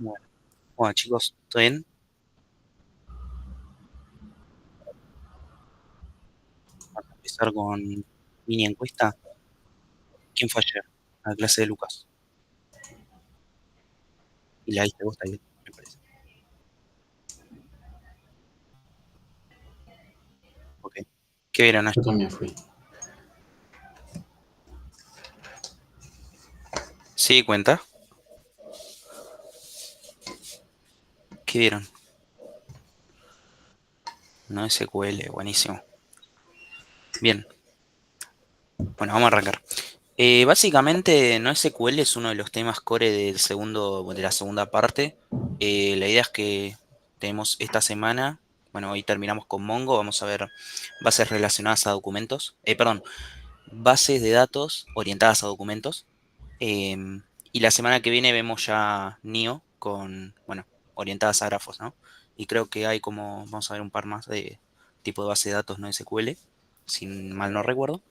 Bueno, bueno, chicos, ¿todo bien? Vamos a empezar con mini encuesta. ¿Quién fue ayer a la clase de Lucas? Y la diste vos también, me parece. Ok. ¿Qué vieron ayer? Yo también fui. Sí, cuenta. ¿Qué vieron? No SQL, buenísimo. Bien, bueno, vamos a arrancar. Básicamente, no SQL es uno de los temas core de la segunda parte. La idea es que tenemos esta semana, bueno, hoy terminamos con Mongo, vamos a ver bases relacionadas a documentos, perdón, bases de datos orientadas a documentos. Y la semana que viene vemos ya NIO con, bueno, orientadas a grafos, ¿no? Y creo que hay como, vamos a ver un par más de tipo de base de datos no SQL, si mal no recuerdo.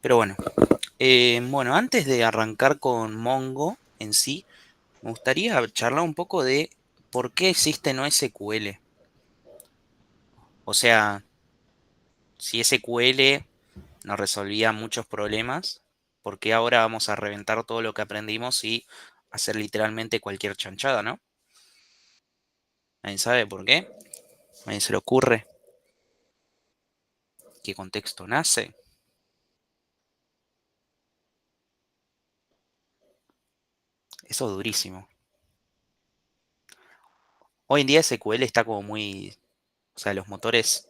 Pero bueno, bueno, antes de arrancar con Mongo en sí, me gustaría charlar un poco de por qué existe no SQL. O sea, si SQL nos resolvía muchos problemas, ¿por qué ahora vamos a reventar todo lo que aprendimos y hacer literalmente cualquier chanchada, ¿no? Nadie sabe por qué, nadie se le ocurre qué contexto nace. Eso es durísimo. Hoy en día SQL está como muy, o sea, los motores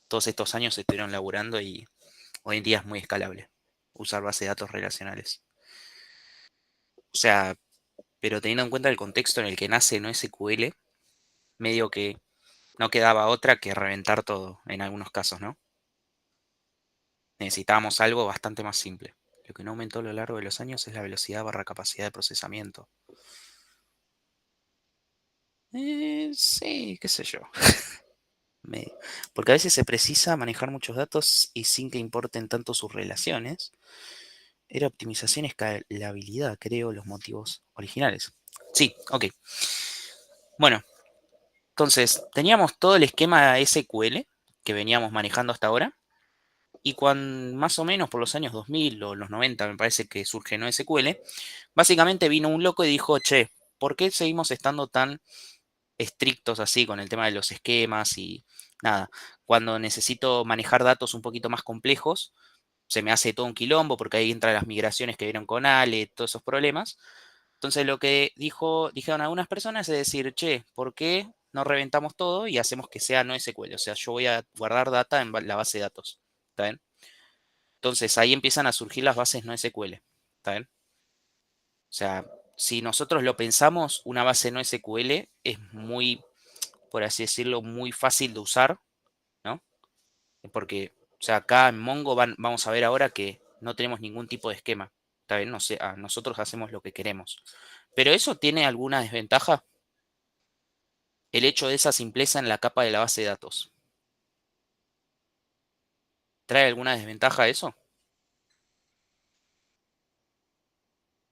todos estos años se estuvieron laburando y hoy en día es muy escalable usar base de datos relacionales. O sea, pero teniendo en cuenta el contexto en el que nace no SQL, medio que no quedaba otra que reventar todo en algunos casos, ¿no? Necesitábamos algo bastante más simple. Lo que no aumentó a lo largo de los años es la velocidad barra capacidad de procesamiento. Sí, qué sé yo. Me- Porque a veces se precisa manejar muchos datos y sin que importen tanto sus relaciones. Era optimización y escalabilidad, creo, los motivos originales. Sí, ok. Bueno, entonces teníamos todo el esquema SQL que veníamos manejando hasta ahora. Y cuando más o menos por los años 2000 o los 90 me parece que surge NoSQL, básicamente vino un loco y dijo, che, ¿por qué seguimos estando tan estrictos así con el tema de los esquemas y nada? Cuando necesito manejar datos un poquito más complejos, se me hace todo un quilombo porque ahí entran las migraciones que vieron con Ale, todos esos problemas. Entonces lo que dijeron algunas personas es decir, che, ¿por qué no reventamos todo y hacemos que sea NoSQL? O sea, yo voy a guardar data en la base de datos. ¿Está bien? Entonces ahí empiezan a surgir las bases no SQL. ¿Está bien? O sea, si nosotros lo pensamos, una base no SQL es muy, por así decirlo, muy fácil de usar, ¿no? Porque, o sea, acá en Mongo vamos a ver ahora que no tenemos ningún tipo de esquema. ¿Está bien? No sé, nosotros hacemos lo que queremos. Pero eso tiene alguna desventaja, el hecho de esa simpleza en la capa de la base de datos. ¿Trae alguna desventaja eso?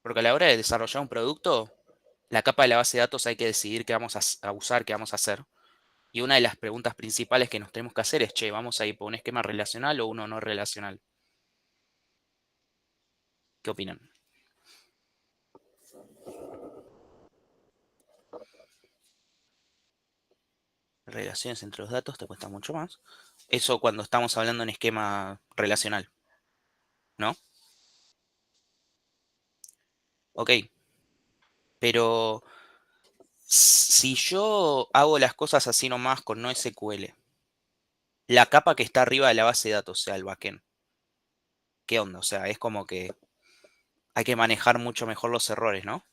Porque a la hora de desarrollar un producto, la capa de la base de datos hay que decidir qué vamos a usar, qué vamos a hacer. Y una de las preguntas principales que nos tenemos que hacer es, che, ¿vamos a ir por un esquema relacional o uno no relacional? ¿Qué opinan? Relaciones entre los datos te cuesta mucho más. Eso cuando estamos hablando en esquema relacional, ¿no? Ok, pero si yo hago las cosas así nomás con no SQL, la capa que está arriba de la base de datos, o sea, el backend, ¿qué onda? O sea, es como que hay que manejar mucho mejor los errores, ¿no?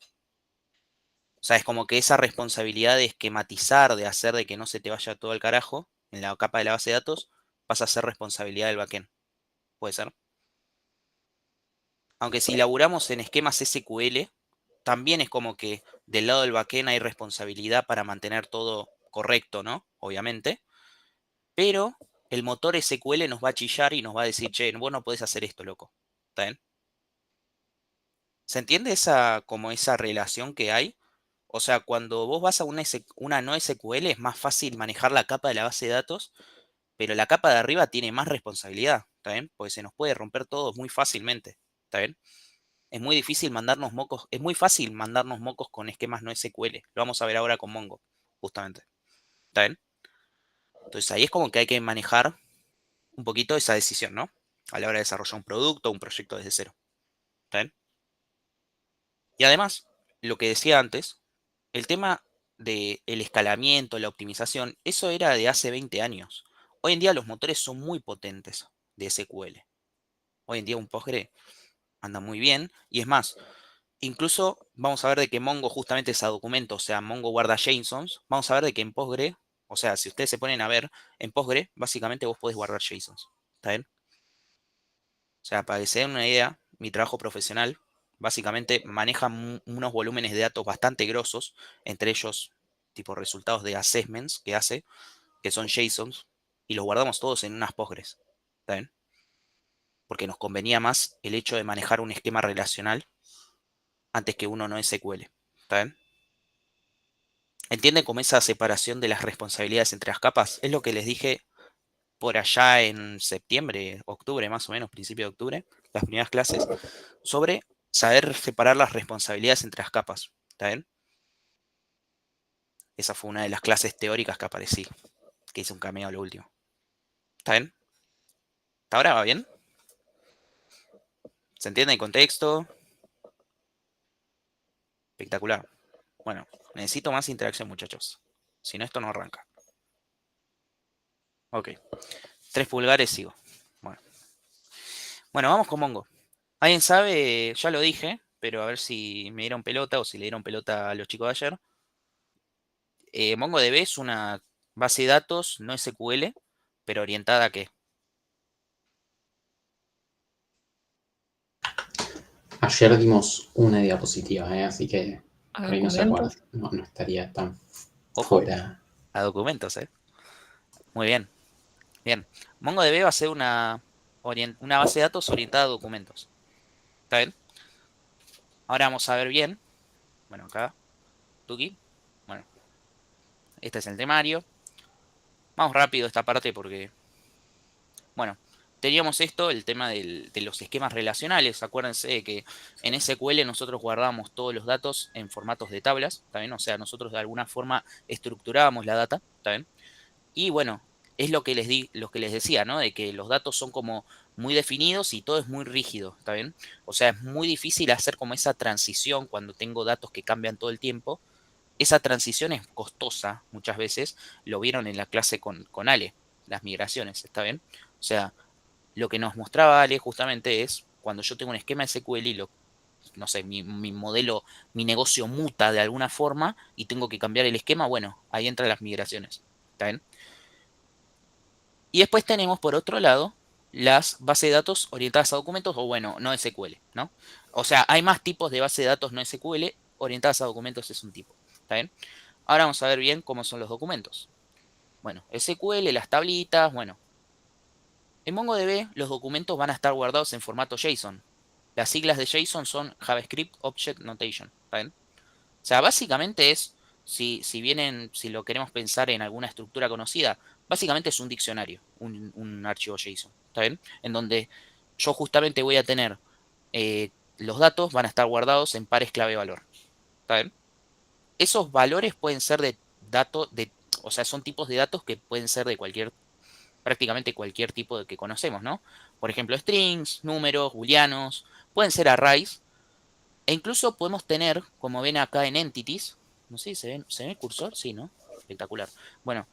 O sea, es como que esa responsabilidad de esquematizar, de hacer de que no se te vaya todo el carajo en la capa de la base de datos, pasa a ser responsabilidad del backend. Puede ser. Aunque si laburamos en esquemas SQL, también es como que del lado del backend hay responsabilidad para mantener todo correcto, ¿no? Obviamente. Pero el motor SQL nos va a chillar y nos va a decir, che, vos no podés hacer esto, loco. ¿Está bien? ¿Se entiende esa, como esa relación que hay? O sea, cuando vos vas a una no SQL es más fácil manejar la capa de la base de datos, pero la capa de arriba tiene más responsabilidad, ¿está bien? Porque se nos puede romper todo muy fácilmente, ¿está bien? Es muy difícil mandarnos mocos, es muy fácil mandarnos mocos con esquemas no SQL. Lo vamos a ver ahora con Mongo, justamente. ¿Está bien? Entonces ahí es como que hay que manejar un poquito esa decisión, ¿no? A la hora de desarrollar un producto o un proyecto desde cero. ¿Está bien? Y además, lo que decía antes, el tema del escalamiento, la optimización, eso era de hace 20 años. Hoy en día los motores son muy potentes de SQL. Hoy en día un Postgre anda muy bien. Y es más, incluso vamos a ver de que Mongo justamente es a documento, o sea, Mongo guarda JSONs. Vamos a ver de que en Postgre, o sea, si ustedes se ponen a ver, en Postgre, básicamente vos podés guardar JSONs. ¿Está bien? O sea, para que se den una idea, mi trabajo profesional básicamente maneja unos volúmenes de datos bastante grosos, entre ellos tipo resultados de assessments que hace, que son JSONs, y los guardamos todos en unas Postgres. ¿Está bien? Porque nos convenía más el hecho de manejar un esquema relacional antes que uno no SQL. ¿Está bien? ¿Entienden cómo esa separación de las responsabilidades entre las capas? Es lo que les dije por allá en septiembre, octubre, más o menos, principio de octubre, las primeras clases, sobre saber separar las responsabilidades entre las capas. ¿Está bien? Esa fue una de las clases teóricas que aparecí, que hice un cameo a lo último. ¿Está bien? ¿Hasta ahora va bien? ¿Se entiende el contexto? Espectacular. Bueno, necesito más interacción, muchachos. Si no, esto no arranca. Ok. 3 pulgares sigo. Bueno. Bueno, vamos con Mongo. ¿Alguien sabe? Ya lo dije, pero a ver si me dieron pelota o si le dieron pelota a los chicos de ayer. MongoDB es una base de datos no SQL, pero orientada a qué. Ayer dimos una diapositiva, así que A por ahí no se acuerda. documentos. No estaría tan Ojo, fuera. a documentos, ¿eh? Muy bien, bien. MongoDB va a ser una base de datos orientada a documentos. ¿Está bien? Ahora vamos a ver bien. Bueno, acá, Tuki. Bueno, este es el temario. Vamos rápido esta parte porque, bueno, teníamos esto, el tema de los esquemas relacionales. Acuérdense de que en SQL nosotros guardábamos todos los datos en formatos de tablas, ¿está bien? O sea, nosotros de alguna forma estructurábamos la data, ¿está bien? Y bueno, es lo que les decía, ¿no? De que los datos son como muy definidos y todo es muy rígido, ¿está bien? O sea, es muy difícil hacer como esa transición cuando tengo datos que cambian todo el tiempo. Esa transición es costosa muchas veces, lo vieron en la clase con Ale, las migraciones, ¿está bien? O sea, lo que nos mostraba Ale justamente es cuando yo tengo un esquema SQL y no sé, mi modelo, mi negocio muta de alguna forma y tengo que cambiar el esquema, bueno, ahí entran las migraciones, ¿está bien? Y después tenemos por otro lado las bases de datos orientadas a documentos o bueno, no SQL, ¿no? O sea, hay más tipos de base de datos no SQL, orientadas a documentos es un tipo, ¿está bien? Ahora vamos a ver bien cómo son los documentos. Bueno, SQL, las tablitas, bueno. En MongoDB los documentos van a estar guardados en formato JSON. Las siglas de JSON son JavaScript Object Notation, ¿está bien? O sea, básicamente es, si lo queremos pensar en alguna estructura conocida, básicamente es un diccionario, un archivo JSON, ¿está bien? En donde yo justamente voy a tener los datos van a estar guardados en pares clave-valor, ¿está bien? Esos valores pueden ser o sea, son tipos de datos que pueden ser de prácticamente cualquier tipo de que conocemos, ¿no? Por ejemplo, strings, números, booleanos, pueden ser arrays, e incluso podemos tener, como ven acá en entities, no sé, ¿se ve el cursor? Sí, ¿no? Espectacular. Bueno,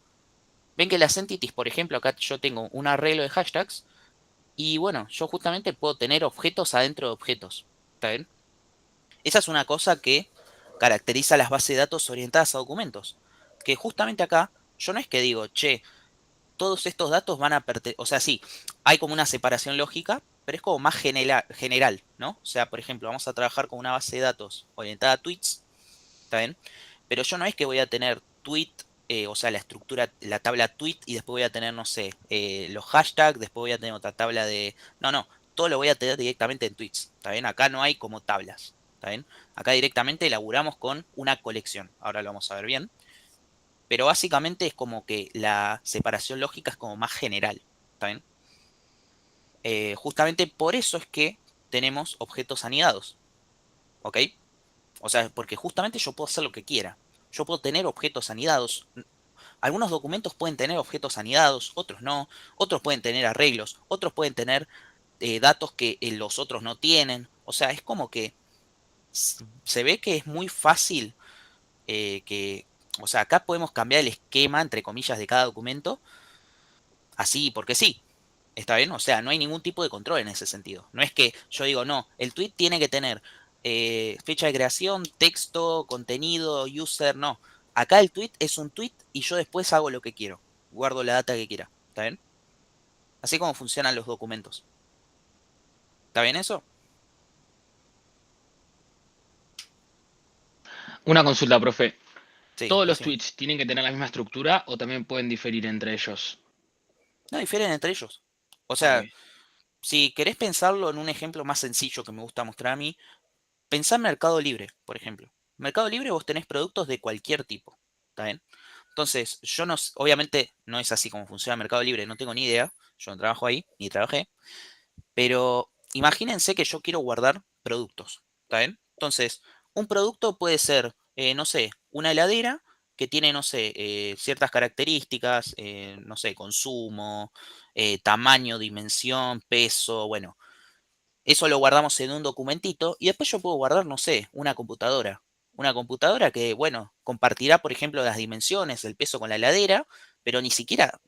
ven que las entities, por ejemplo, acá yo tengo un arreglo de hashtags, y bueno, yo justamente puedo tener objetos adentro de objetos, ¿está bien? Esa es una cosa que caracteriza las bases de datos orientadas a documentos. Que justamente acá, yo no es que digo, che, todos estos datos van a pertenecer, o sea, sí, hay como una separación lógica, pero es como más general, ¿no? O sea, por ejemplo, vamos a trabajar con una base de datos orientada a tweets, ¿está bien? Pero yo no es que voy a tener tweet, o sea, la estructura, la tabla tweet y después voy a tener, no sé, los hashtags, después voy a tener otra tabla de... No, no, todo lo voy a tener directamente en tweets, ¿está bien? Acá no hay como tablas. ¿Está bien? Acá directamente elaboramos con una colección. Ahora lo vamos a ver bien. Pero básicamente es como que la separación lógica es como más general. ¿Está bien? Justamente por eso es que tenemos objetos anidados. ¿Ok? O sea, porque justamente yo puedo hacer lo que quiera. Yo puedo tener objetos anidados. Algunos documentos pueden tener objetos anidados, otros no. Otros pueden tener arreglos, otros pueden tener datos que los otros no tienen. O sea, es como que se ve que es muy fácil o sea, acá podemos cambiar el esquema, entre comillas, de cada documento, así porque sí. ¿Está bien? O sea, no hay ningún tipo de control en ese sentido. No es que yo digo, no, el tweet tiene que tener fecha de creación, texto, contenido, user, no. Acá el tweet es un tweet y yo después hago lo que quiero. Guardo la data que quiera. ¿Está bien? Así como funcionan los documentos. ¿Está bien eso? Una consulta, profe. Sí, ¿Todos los decime. tweets tienen que tener la misma estructura o también pueden diferir entre ellos? No difieren entre ellos. O Ok, sea, si querés pensarlo en un ejemplo más sencillo que me gusta mostrar a mí, pensá en Mercado Libre, por ejemplo. En Mercado Libre vos tenés productos de cualquier tipo. ¿Está bien? Entonces, yo no, obviamente no es así como funciona Mercado Libre, no tengo ni idea. Yo no trabajo ahí, ni trabajé. Pero imagínense que yo quiero guardar productos. ¿Está bien? Entonces, un producto puede ser, no sé, una heladera que tiene, no sé, ciertas características, no sé, consumo, tamaño, dimensión, peso, bueno, eso lo guardamos en un documentito y después yo puedo guardar, no sé, una computadora. Una computadora que, bueno, compartirá, por ejemplo, las dimensiones, el peso con la heladera, pero ni siquiera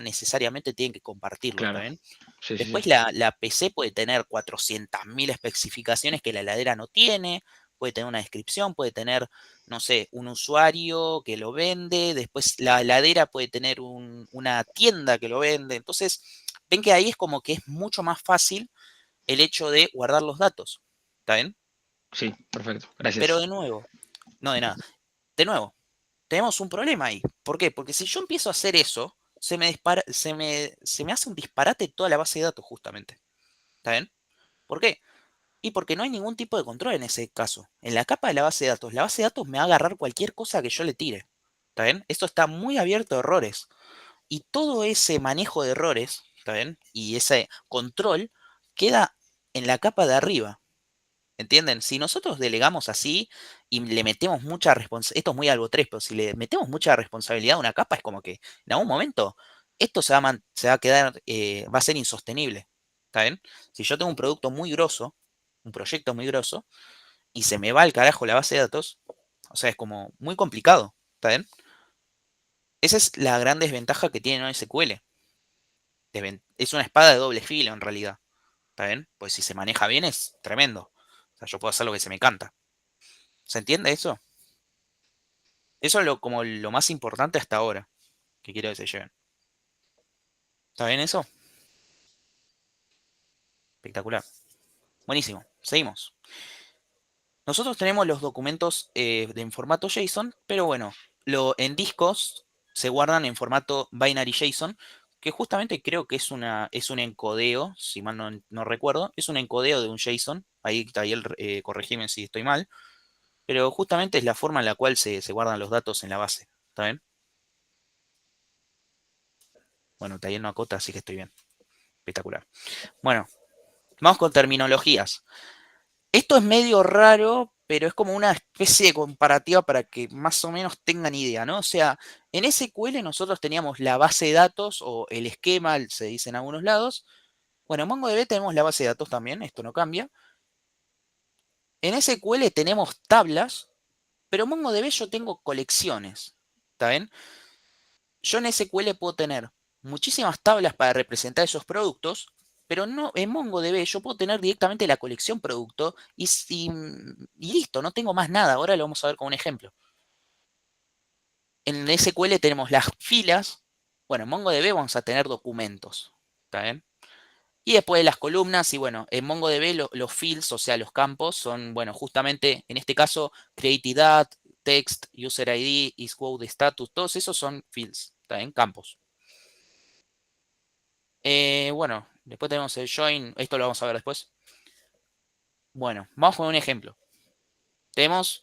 necesariamente tienen que compartirlo, ¿está claro. bien? Sí, sí, sí. Después la PC puede tener 400.000 especificaciones que la heladera no tiene, puede tener una descripción, puede tener, no sé, un usuario que lo vende, después la heladera puede tener una tienda que lo vende. Entonces, ven que ahí es como que es mucho más fácil el hecho de guardar los datos. ¿Está bien? Sí, perfecto. Pero Gracias. de nuevo, no de nada. De nuevo, tenemos un problema ahí. ¿Por qué? Porque si yo empiezo a hacer eso, se me hace un disparate toda la base de datos, justamente. ¿Está bien? ¿Por qué? Y porque no hay ningún tipo de control en ese caso. En la capa de la base de datos me va a agarrar cualquier cosa que yo le tire. ¿Está bien? Esto está muy abierto a errores. Y todo ese manejo de errores, ¿está bien? Y ese control queda en la capa de arriba. ¿Entienden? Si nosotros delegamos así y le metemos mucha responsabilidad, esto es muy algo 3, pero si le metemos mucha responsabilidad a una capa, es como que en algún momento esto se va a quedar, va a ser insostenible. ¿Está bien? Si yo tengo un producto muy grosso, un proyecto muy grosso, y se me va al carajo la base de datos, o sea, es como muy complicado. ¿Está bien? Esa es la gran desventaja que tiene NoSQL. Es una espada de doble filo en realidad. ¿Está bien? Pues si se maneja bien es tremendo. O sea, yo puedo hacer lo que se me canta. ¿Se entiende eso? Eso es como lo más importante hasta ahora que quiero que se lleven. ¿Está bien eso? Espectacular. Buenísimo. Seguimos. Nosotros tenemos los documentos en formato JSON, pero bueno, en discos se guardan en formato binary JSON, que justamente creo que es un encodeo, si mal no recuerdo, es un encodeo de un JSON. Ahí corregime si estoy mal, pero justamente es la forma en la cual se guardan los datos en la base. ¿Está bien? Bueno, Tayel no acota, así que estoy bien. Espectacular. Bueno, vamos con terminologías. Esto es medio raro, pero es como una especie de comparativa para que más o menos tengan idea, ¿no? O sea, en SQL nosotros teníamos la base de datos o el esquema, se dice en algunos lados. Bueno, en MongoDB tenemos la base de datos también, esto no cambia. En SQL tenemos tablas, pero en MongoDB yo tengo colecciones, ¿está bien? Yo en SQL puedo tener muchísimas tablas para representar esos productos, pero no en MongoDB yo puedo tener directamente la colección producto y listo, no tengo más nada. Ahora lo vamos a ver con un ejemplo. En SQL tenemos las filas. Bueno, en MongoDB vamos a tener documentos. ¿Está bien? Y después las columnas, y bueno, en MongoDB los fields, o sea, los campos, son, bueno, justamente en este caso, created at, text, user ID, isQuote status, todos esos son fields, ¿está bien? Campos. Bueno, después tenemos el join, esto lo vamos a ver después. Bueno, vamos con un ejemplo. Tenemos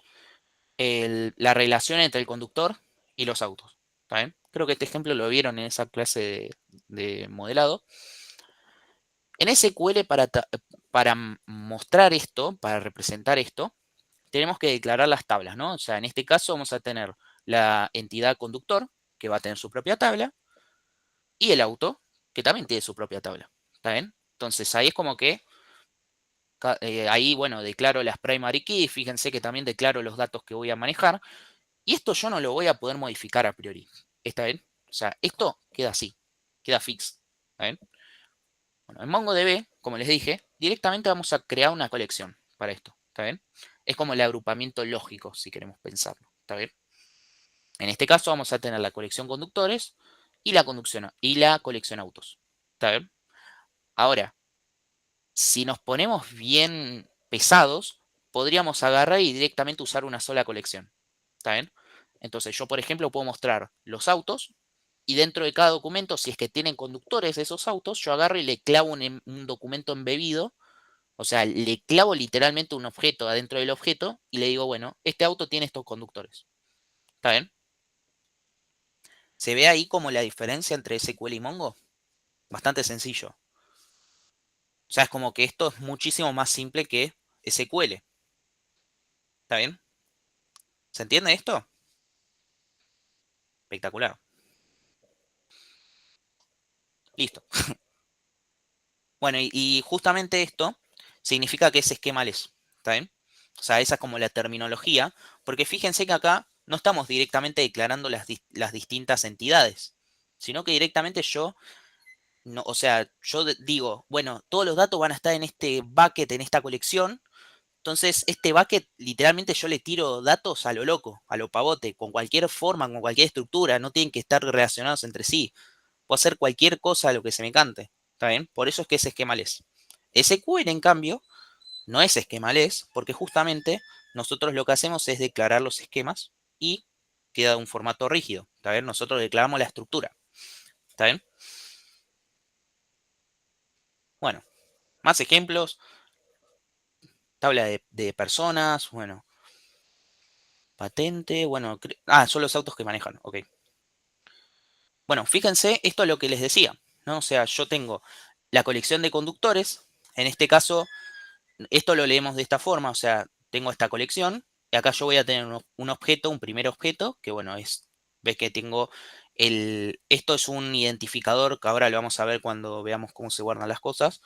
la relación entre el conductor y los autos. ¿Está bien? Creo que este ejemplo lo vieron en esa clase de modelado. En SQL, para mostrar esto, para representar esto, tenemos que declarar las tablas, ¿no? O sea, en este caso vamos a tener la entidad conductor, que va a tener su propia tabla, y el auto, que también tiene su propia tabla. ¿Está bien? Entonces ahí es como que, ahí, bueno, declaro las primary keys, fíjense que también declaro los datos que voy a manejar, y esto yo no lo voy a poder modificar a priori. ¿Está bien? O sea, esto queda así, queda fix. ¿Está bien? Bueno, en MongoDB, como les dije, directamente vamos a crear una colección para esto. ¿Está bien? Es como el agrupamiento lógico, si queremos pensarlo. ¿Está bien? En este caso vamos a tener la colección conductores y la colección autos. ¿Está bien? Ahora, si nos ponemos bien pesados, podríamos agarrar y directamente usar una sola colección. ¿Está bien? Entonces yo, por ejemplo, puedo mostrar los autos y dentro de cada documento, si es que tienen conductores de esos autos, yo agarro y le clavo un documento embebido. O sea, le clavo literalmente un objeto adentro del objeto y le digo, bueno, este auto tiene estos conductores. ¿Está bien? ¿Se ve ahí como la diferencia entre SQL y Mongo? Bastante sencillo. O sea, es como que esto es muchísimo más simple que SQL. ¿Está bien? ¿Se entiende esto? Espectacular. Listo. Bueno, y justamente esto significa que es esquemales. ¿Está bien? O sea, esa es como la terminología. Porque fíjense que acá no estamos directamente declarando las distintas entidades, sino que directamente yo, no, o sea, yo digo, bueno, todos los datos van a estar en este bucket, en esta colección. Entonces, este bucket, literalmente yo le tiro datos a lo loco, a lo pavote, con cualquier forma, con cualquier estructura, no tienen que estar relacionados entre sí. Puedo hacer cualquier cosa a lo que se me cante. ¿Está bien? Por eso es que es esquemales. SQL, en cambio, no es esquemales, porque justamente nosotros lo que hacemos es declarar los esquemas y queda un formato rígido. ¿Está bien? Nosotros declaramos la estructura. ¿Está bien? Bueno, más ejemplos. Tabla de personas, bueno, patente, bueno, son los autos que manejan, ok. Bueno, fíjense, esto es lo que les decía, ¿no? O sea, yo tengo la colección de conductores, en este caso, esto lo leemos de esta forma, o sea, tengo esta colección, y acá yo voy a tener un objeto, un primer objeto, que bueno, ves que tengo esto es un identificador, que ahora lo vamos a ver cuando veamos cómo se guardan las cosas,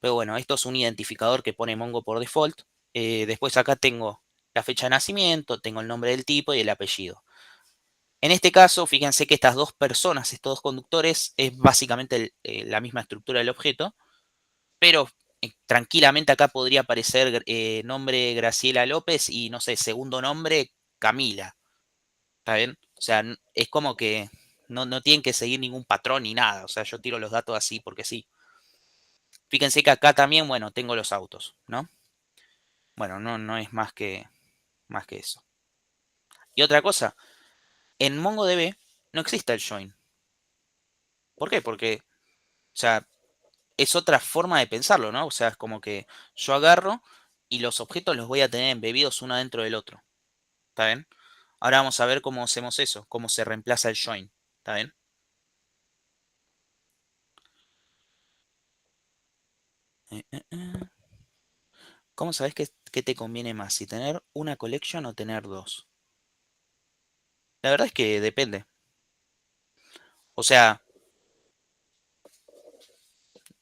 pero bueno, esto es un identificador que pone Mongo por default. Después acá tengo la fecha de nacimiento, tengo el nombre del tipo y el apellido. En este caso, fíjense que estas dos personas, estos dos conductores, es básicamente la misma estructura del objeto, pero tranquilamente acá podría aparecer nombre Graciela López y no sé, segundo nombre Camila. ¿Está bien? O sea, es como que no tienen que seguir ningún patrón ni nada. O sea, yo tiro los datos así porque sí. Fíjense que acá también, bueno, tengo los autos, ¿no? Bueno, no es más que eso. Y otra cosa, en MongoDB no existe el join. ¿Por qué? Porque, o sea, es otra forma de pensarlo, ¿no? O sea, es como que yo agarro y los objetos los voy a tener embebidos uno dentro del otro. ¿Está bien? Ahora vamos a ver cómo hacemos eso, cómo se reemplaza el join. ¿Está bien? ¿Cómo sabes qué te conviene más? Si tener una collection o tener dos. La verdad es que depende. O sea,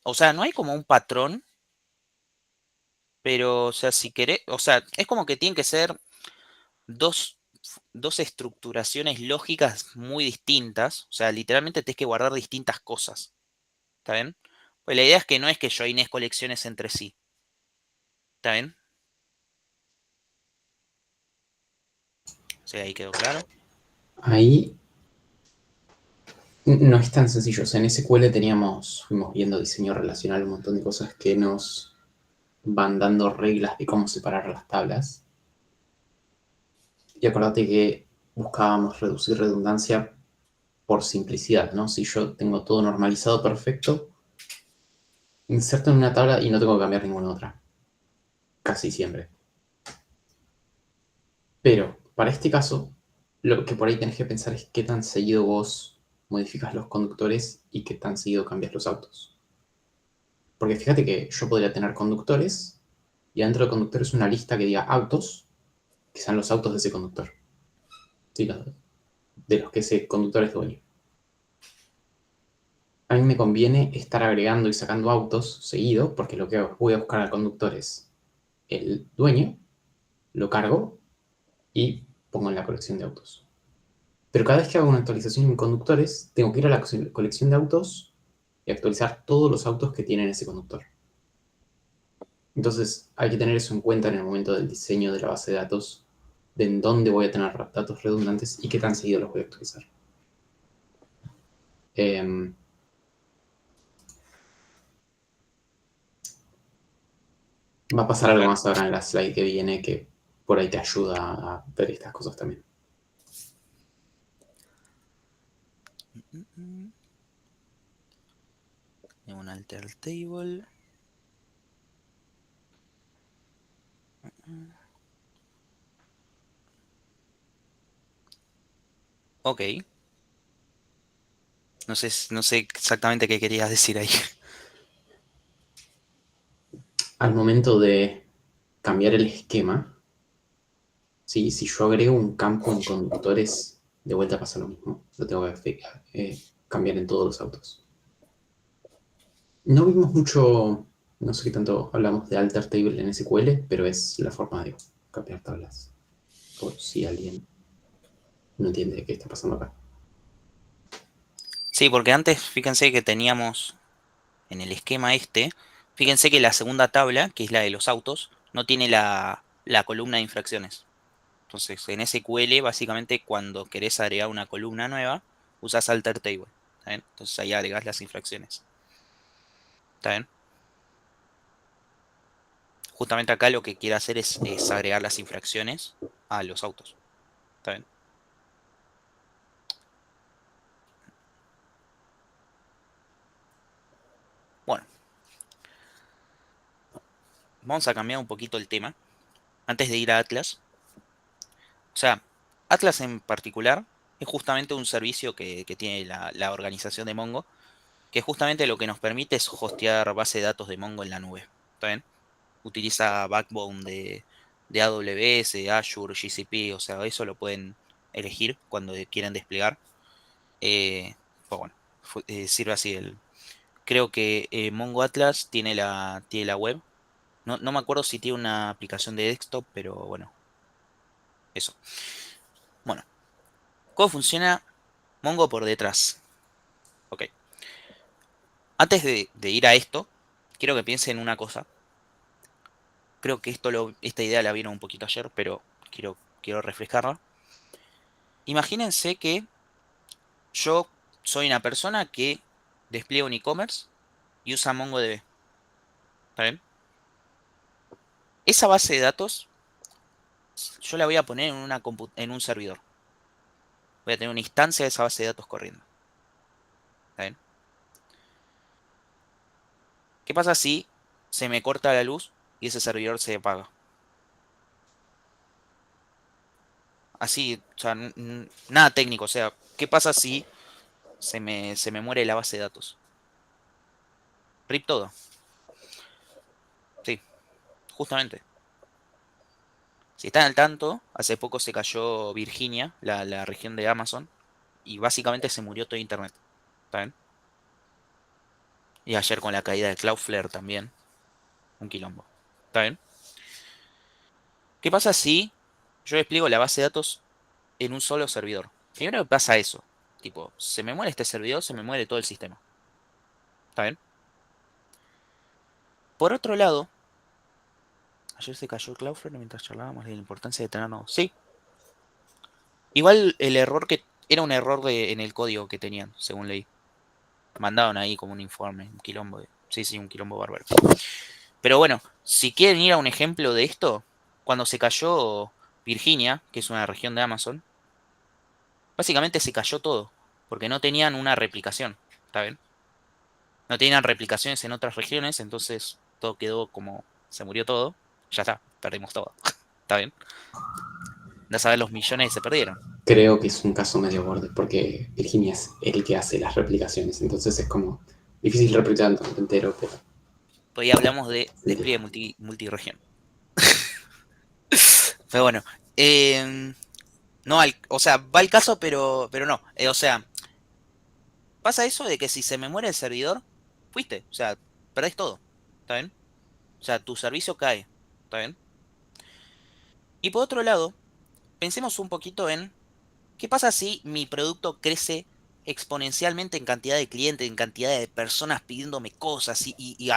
no hay como un patrón, pero, o sea, si querés, o sea, es como que tienen que ser dos, dos estructuraciones lógicas muy distintas. O sea, literalmente tienes que guardar distintas cosas. ¿Está bien? Pues la idea es que no es que joines colecciones entre sí. ¿Está bien? O sea, ahí quedó claro. Ahí no es tan sencillo. O sea, en SQL fuimos viendo diseño relacional, un montón de cosas que nos van dando reglas de cómo separar las tablas. Y acordate que buscábamos reducir redundancia por simplicidad, ¿no? Si yo tengo todo normalizado perfecto, inserto en una tabla y no tengo que cambiar ninguna otra. Casi siempre. Pero para este caso, lo que por ahí tenés que pensar es qué tan seguido vos modificas los conductores y qué tan seguido cambias los autos. Porque fíjate que yo podría tener conductores y adentro de conductores una lista que diga autos, que sean los autos de ese conductor. Sí, de los que ese conductor es dueño. A mí me conviene estar agregando y sacando autos seguido, porque lo que hago es voy a buscar al conductor es el dueño, lo cargo y pongo en la colección de autos. Pero cada vez que hago una actualización en conductores, tengo que ir a la colección de autos y actualizar todos los autos que tienen ese conductor. Entonces hay que tener eso en cuenta en el momento del diseño de la base de datos, de en dónde voy a tener datos redundantes y qué tan seguido los voy a actualizar. Va a pasar algo más ahora en la slide que viene que por ahí te ayuda a ver estas cosas también. Un alter table. Ok. No sé exactamente qué querías decir ahí. Al momento de cambiar el esquema, ¿sí? Si yo agrego un campo en conductores, de vuelta pasa lo mismo. Lo tengo que cambiar en todos los autos. No vimos mucho, no sé qué tanto hablamos de alter table en SQL, pero es la forma de cambiar tablas. Por si alguien no entiende qué está pasando acá. Sí, porque antes, fíjense que teníamos en el esquema este, fíjense que la segunda tabla, que es la de los autos, no tiene la columna de infracciones. Entonces, en SQL, básicamente, cuando querés agregar una columna nueva, usas alter table. ¿Está bien? Entonces ahí agregás las infracciones. ¿Está bien? Justamente acá lo que quiere hacer es agregar las infracciones a los autos. ¿Está bien? Bueno, vamos a cambiar un poquito el tema. Antes de ir a Atlas. O sea, Atlas en particular es justamente un servicio que tiene la organización de Mongo, que justamente lo que nos permite es hostear base de datos de Mongo en la nube. ¿Está bien? Utiliza Backbone de AWS, Azure, GCP, o sea, eso lo pueden elegir cuando quieren desplegar. Pues bueno, sirve así. Creo que Mongo Atlas tiene la web. No me acuerdo si tiene una aplicación de desktop, pero bueno, eso. Bueno, ¿cómo funciona Mongo por detrás? Ok. Antes de ir a esto, quiero que piensen en una cosa. Creo que esta idea la vieron un poquito ayer, pero quiero refrescarla. Imagínense que yo soy una persona que despliega un e-commerce y usa MongoDB. ¿Está bien? Esa base de datos yo la voy a poner en un servidor. Voy a tener una instancia de esa base de datos corriendo. ¿Está bien? ¿Qué pasa si se me corta la luz y ese servidor se apaga? Así, o sea, nada técnico. O sea, ¿qué pasa si se me muere la base de datos? RIP todo. Sí, justamente. Si están al tanto, hace poco se cayó Virginia, la región de Amazon, y básicamente se murió todo Internet. ¿Está bien? Y ayer con la caída de Cloudflare también, un quilombo. ¿Está bien? ¿Qué pasa si yo despliego la base de datos en un solo servidor? Primero que pasa eso. Tipo, se me muere este servidor, se me muere todo el sistema. ¿Está bien? Por otro lado, ayer se cayó Cloudflare mientras charlábamos de la importancia de tenernos. Sí. Igual el error que. Era un error en el código que tenían, según leí. Mandaron ahí como un informe, un quilombo. Sí, sí, un quilombo bárbaro. Pero bueno, si quieren ir a un ejemplo de esto, cuando se cayó Virginia, que es una región de Amazon, básicamente se cayó todo, porque no tenían una replicación. ¿Está bien? No tenían replicaciones en otras regiones, entonces todo quedó como. Se murió todo. Ya está, perdimos todo. ¿Está bien? andás a ver los millones que se perdieron. Creo que es un caso medio borde, porque Virginia es el que hace las replicaciones, entonces es como difícil replicar un tanto entero, pero Pues ahí hablamos de despliegue multiregión. Pero bueno, no, o sea, va el caso, pero no. O sea, pasa eso de que si se me muere el servidor, fuiste. O sea, perdés todo. ¿Está bien? O sea, tu servicio cae. ¿Está bien? Y por otro lado, pensemos un poquito en qué pasa si mi producto crece exponencialmente en cantidad de clientes, en cantidad de personas pidiéndome cosas y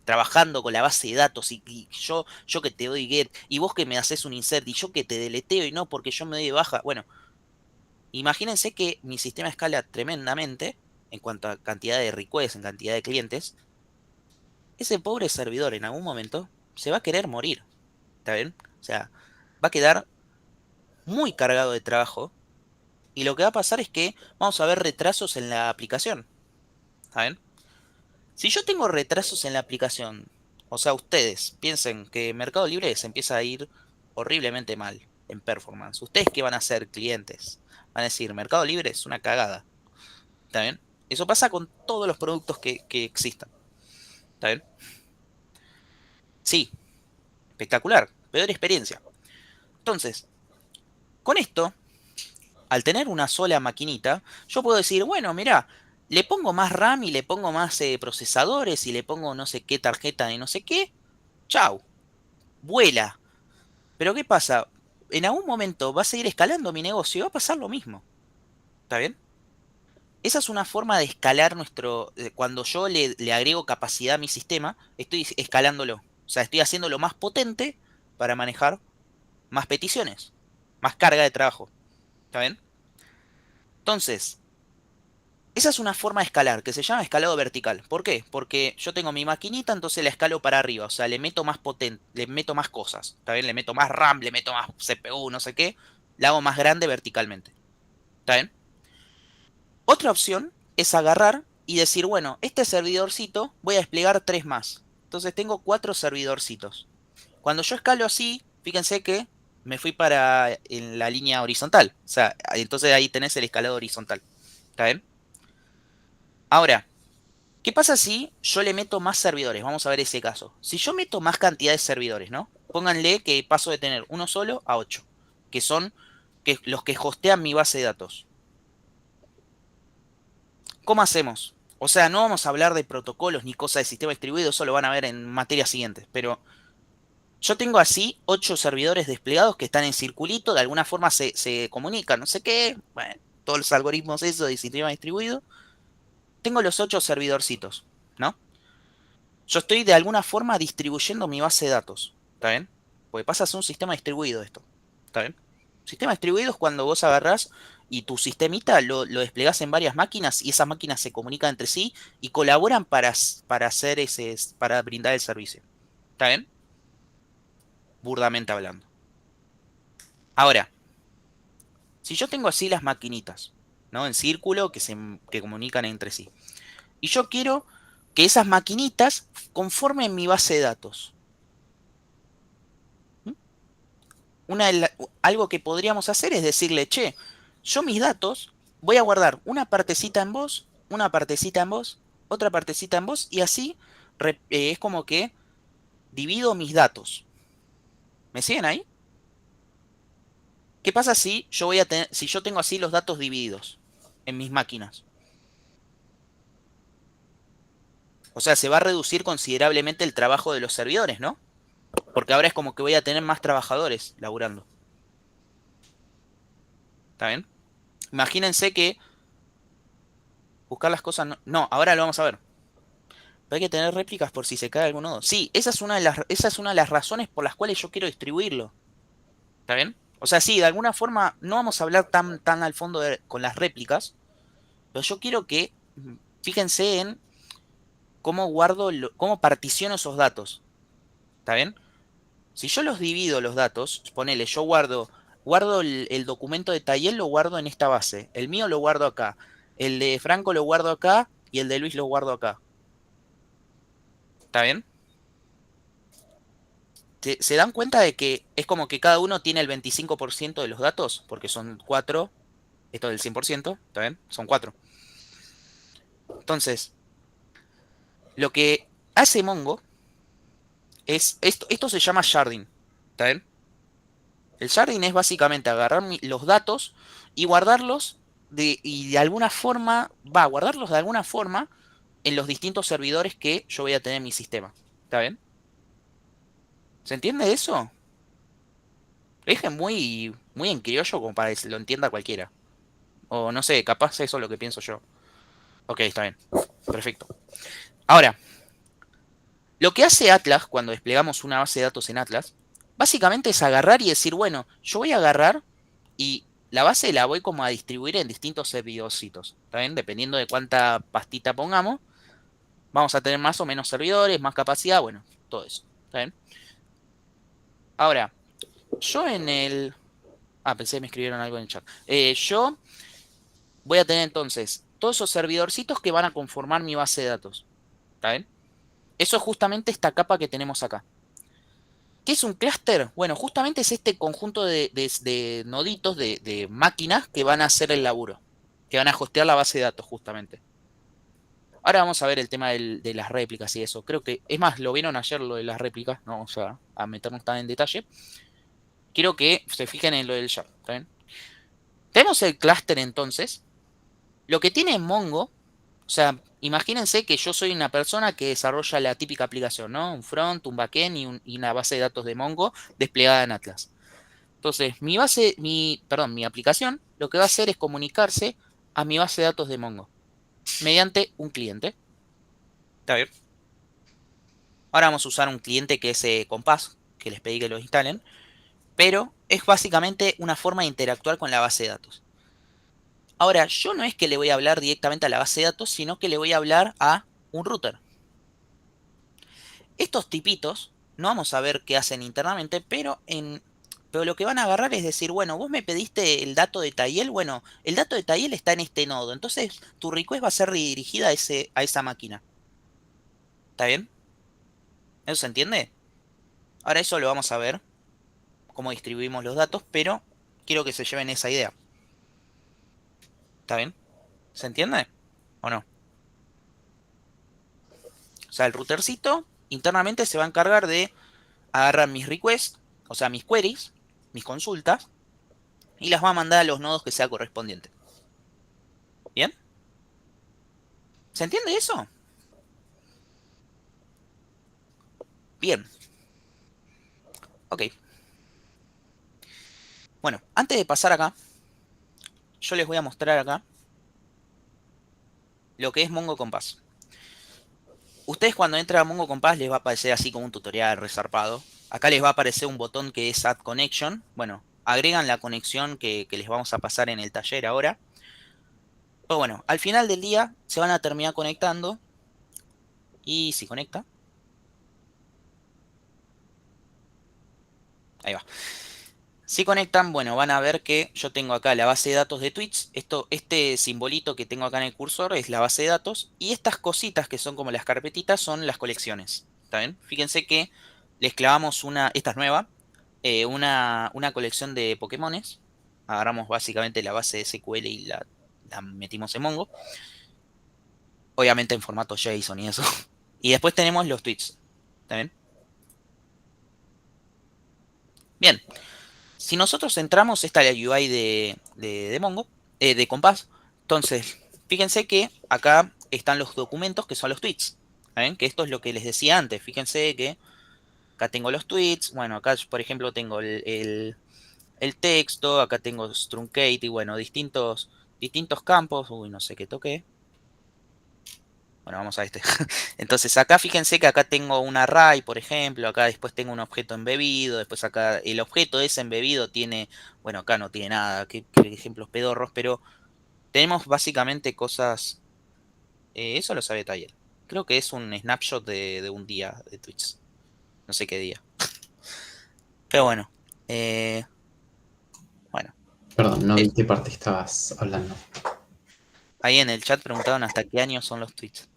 trabajando con la base de datos y yo que te doy get y vos que me haces un insert y yo que te deleteo y no porque yo me doy de baja. Bueno, imagínense que mi sistema escala tremendamente en cuanto a cantidad de requests, en cantidad de clientes. Ese pobre servidor en algún momento se va a querer morir. ¿Está bien? O sea, va a quedar muy cargado de trabajo. Y lo que va a pasar es que vamos a ver retrasos en la aplicación. ¿Saben? Si yo tengo retrasos en la aplicación, o sea, ustedes piensen que Mercado Libre se empieza a ir horriblemente mal en performance. ¿Ustedes qué van a hacer, clientes? Van a decir, Mercado Libre es una cagada. ¿Está bien? Eso pasa con todos los productos que existan. ¿Está bien? Sí, espectacular. Peor experiencia. Entonces, con esto, al tener una sola maquinita, yo puedo decir, bueno, mira, le pongo más RAM y le pongo más procesadores y le pongo no sé qué tarjeta de no sé qué. Chau, vuela. Pero ¿qué pasa? En algún momento va a seguir escalando mi negocio y va a pasar lo mismo. ¿Está bien? Esa es una forma de escalar cuando yo le agrego capacidad a mi sistema, estoy escalándolo. O sea, estoy haciéndolo más potente para manejar más peticiones, más carga de trabajo. ¿Está bien? Entonces, esa es una forma de escalar que se llama escalado vertical. ¿Por qué? Porque yo tengo mi maquinita, entonces la escalo para arriba. O sea, le meto más potente, le meto más cosas. ¿Está bien? Le meto más RAM, le meto más CPU, no sé qué. La hago más grande verticalmente. ¿Está bien? Otra opción es agarrar y decir, bueno, este servidorcito voy a desplegar 3 más. Entonces tengo 4 servidorcitos. Cuando yo escalo así, fíjense que me fui para en la línea horizontal. O sea, entonces ahí tenés el escalado horizontal. ¿Está bien? Ahora, ¿qué pasa si yo le meto más servidores? Vamos a ver ese caso. Si yo meto más cantidad de servidores, ¿no? Pónganle que paso de tener uno solo a 8, que son los que hostean mi base de datos. ¿Cómo hacemos? O sea, no vamos a hablar de protocolos ni cosas de sistema distribuido, eso lo van a ver en materias siguientes, pero yo tengo así 8 servidores desplegados que están en circulito, de alguna forma se comunican, no sé qué, bueno, todos los algoritmos eso de sistema distribuido. Tengo los 8 servidorcitos, ¿no? Yo estoy de alguna forma distribuyendo mi base de datos, ¿está bien? Porque pasa a ser un sistema distribuido esto, ¿está bien? Sistema distribuido es cuando vos agarrás y tu sistemita lo desplegás en varias máquinas y esas máquinas se comunican entre sí y colaboran para hacer para brindar el servicio. ¿Está bien? Burdamente hablando. Ahora, si yo tengo así las maquinitas, ¿no? En círculo que comunican entre sí. Y yo quiero que esas maquinitas conformen mi base de datos. ¿Mm? Algo que podríamos hacer es decirle, che, yo mis datos voy a guardar una partecita en vos, una partecita en vos, otra partecita en vos, y así es como que divido mis datos. ¿Me siguen ahí? ¿Qué pasa si yo tengo así los datos divididos en mis máquinas? O sea, se va a reducir considerablemente el trabajo de los servidores, ¿no? Porque ahora es como que voy a tener más trabajadores laburando. ¿Está bien? Imagínense que buscar las cosas. No, ahora lo vamos a ver. Pero hay que tener réplicas por si se cae algún nodo. Sí, esa es una de las razones por las cuales yo quiero distribuirlo. ¿Está bien? O sea, sí, de alguna forma no vamos a hablar tan al fondo con las réplicas. Pero yo quiero que fíjense en cómo cómo particiono esos datos. ¿Está bien? Si yo los divido los datos, ponele, yo guardo el documento de Tayel lo guardo en esta base. El mío lo guardo acá. El de Franco lo guardo acá y el de Luis lo guardo acá. ¿Está bien? se dan cuenta de que es como que cada uno tiene el 25% de los datos, porque son 4, esto del 100%, ¿está bien? Son 4. Entonces, lo que hace Mongo esto se llama sharding, ¿está bien? El sharding es básicamente agarrar los datos y guardarlos y de alguna forma, guardarlos de alguna forma en los distintos servidores que yo voy a tener en mi sistema, ¿está bien? ¿Se entiende eso? Es que muy en criollo como para que lo entienda cualquiera. O no sé, capaz eso es lo que pienso yo. Ok, está bien. Perfecto. Ahora, lo que hace Atlas cuando desplegamos una base de datos en Atlas, básicamente es agarrar y decir, bueno, yo voy a agarrar y la base la voy como a distribuir en distintos servidorcitos. ¿Está bien? Dependiendo de cuánta pastita pongamos, vamos a tener más o menos servidores, más capacidad, bueno, todo eso. ¿Está bien? Ahora, yo en el... Ah, pensé que me escribieron algo en el chat. Yo voy a tener entonces todos esos servidorcitos que van a conformar mi base de datos. ¿Está bien? Eso es justamente esta capa que tenemos acá. ¿Qué es un clúster? Bueno, justamente es este conjunto de noditos, de máquinas que van a hacer el laburo, que van a hostear la base de datos justamente. Ahora vamos a ver el tema de las réplicas y eso. Creo que, es más, lo vieron ayer lo de las réplicas, no vamos a meternos tan en detalle. Quiero que se fijen en lo del shard, ¿está bien? Tenemos el clúster entonces. Lo que tiene Mongo, o sea, imagínense que yo soy una persona que desarrolla la típica aplicación, ¿no? Un front, un backend y una base de datos de Mongo desplegada en Atlas. Entonces, mi aplicación lo que va a hacer es comunicarse a mi base de datos de Mongo mediante un cliente. ¿Está bien? Ahora vamos a usar un cliente que es Compass, que les pedí que lo instalen, pero es básicamente una forma de interactuar con la base de datos. Ahora, yo no es que le voy a hablar directamente a la base de datos, sino que le voy a hablar a un router. Estos tipitos, no vamos a ver qué hacen internamente, pero lo que van a agarrar es decir, bueno, vos me pediste el dato de Tayel, bueno, el dato de Tayel está en este nodo, entonces tu request va a ser redirigida a esa máquina. ¿Está bien? ¿Eso se entiende? Ahora eso lo vamos a ver, cómo distribuimos los datos, pero quiero que se lleven esa idea. ¿Está bien? ¿Se entiende? ¿O no? O sea, el routercito internamente se va a encargar de agarrar mis requests, o sea, mis queries, mis consultas, y las va a mandar a los nodos que sea correspondiente. ¿Bien? ¿Se entiende eso? Bien. Ok. Bueno, antes de pasar acá, yo les voy a mostrar acá lo que es Mongo Compass. Ustedes cuando entran a Mongo Compass les va a aparecer así como un tutorial resarpado. Acá les va a aparecer un botón que es Add Connection. Bueno, agregan la conexión que les vamos a pasar en el taller ahora. Pero bueno, al final del día se van a terminar conectando. Y si conecta. Ahí va. Si conectan, bueno, van a ver que yo tengo acá la base de datos de tweets. Este simbolito que tengo acá en el cursor es la base de datos. Y estas cositas que son como las carpetitas son las colecciones. ¿Está bien? Fíjense que les clavamos esta es nueva, una colección de Pokémones. Agarramos básicamente la base de SQL y la metimos en Mongo. Obviamente en formato JSON y eso. Y después tenemos los tweets. ¿Está bien? Bien. Si nosotros entramos, esta es la UI de Mongo, de Compass. Entonces, fíjense que acá están los documentos que son los tweets. ¿Ven? Que esto es lo que les decía antes. Fíjense que acá tengo los tweets. Bueno, acá, por ejemplo, tengo el texto. Acá tengo truncate y bueno, distintos campos. Uy, no sé qué toqué. Bueno, vamos a este. Entonces acá fíjense que acá tengo un array, por ejemplo, acá después tengo un objeto embebido, después acá el objeto ese embebido tiene, bueno, acá no tiene nada, qué ejemplos pedorros, pero tenemos básicamente cosas, eso lo sabe Taller. Creo que es un snapshot de un día de Twitch, no sé qué día. Pero bueno, bueno, Perdón, no vi qué parte estabas hablando. ahí en el chat preguntaron hasta qué año son los tweets.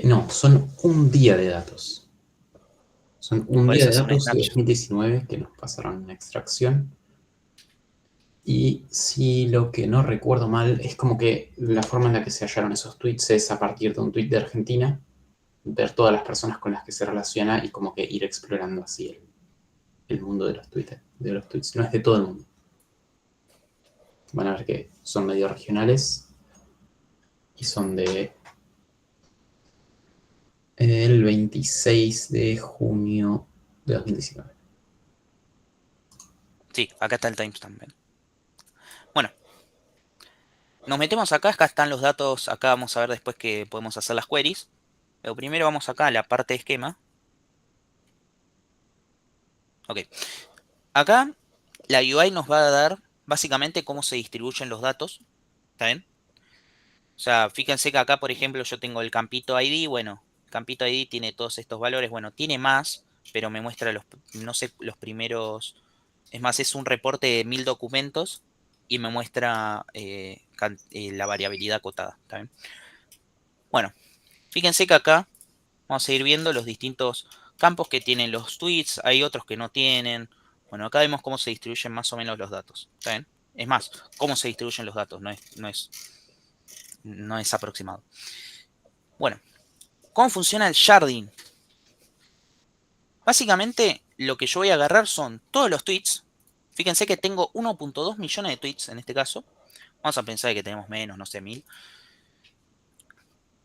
No, son un día de datos. Son un Por día eso de es un datos de snapshot. 2019 que nos pasaron en extracción. Y si lo que no recuerdo mal es como que la forma en la que se hallaron esos tweets es a partir de un tweet de Argentina, ver todas las personas con las que se relaciona y como que ir explorando así el mundo de los tweets. No es de todo el mundo. Van a ver que son medio regionales y son de el 26 de junio de 2019. Sí, acá está el timestamp. ¿Ven? Bueno, nos metemos acá están los datos, acá vamos a ver después que podemos hacer las queries. Pero primero vamos acá a la parte de esquema. Ok, acá la UI nos va a dar básicamente cómo se distribuyen los datos. ¿Está bien? O sea, fíjense que acá, por ejemplo, yo tengo el campito ID. Bueno, el campito ID tiene todos estos valores. Bueno, tiene más, pero me muestra los, no sé, los primeros. Es más, es un reporte de 1000 documentos y me muestra la variabilidad acotada. ¿Está bien? Bueno, fíjense que acá vamos a ir viendo los distintos campos que tienen los tweets. Hay otros que no tienen. Bueno, acá vemos cómo se distribuyen más o menos los datos. ¿Está bien? Es más, cómo se distribuyen los datos, no es aproximado. Bueno, ¿cómo funciona el sharding? Básicamente, lo que yo voy a agarrar son todos los tweets. Fíjense que tengo 1.2 millones de tweets en este caso. Vamos a pensar que tenemos menos, no sé, 1000.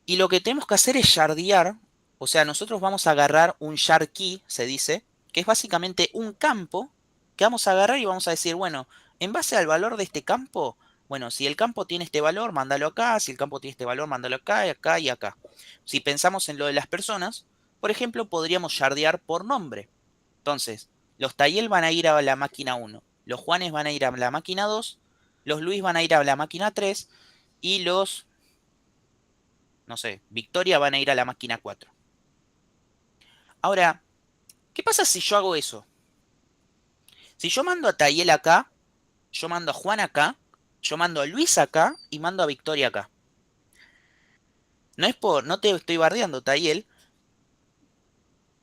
Y lo que tenemos que hacer es shardear. O sea, nosotros vamos a agarrar un shard key, se dice, que es básicamente un campo que vamos a agarrar y vamos a decir, bueno, en base al valor de este campo, bueno, si el campo tiene este valor, mándalo acá. Si el campo tiene este valor, mándalo acá, y acá y acá. Si pensamos en lo de las personas, por ejemplo, podríamos shardear por nombre. Entonces, los Tayel van a ir a la máquina 1, los Juanes van a ir a la máquina 2, los Luis van a ir a la máquina 3 y los, no sé, Victoria van a ir a la máquina 4. Ahora, ¿qué pasa si yo hago eso? Si yo mando a Tayel acá, yo mando a Juan acá, yo mando a Luis acá y mando a Victoria acá. No te estoy bardeando, Tayel.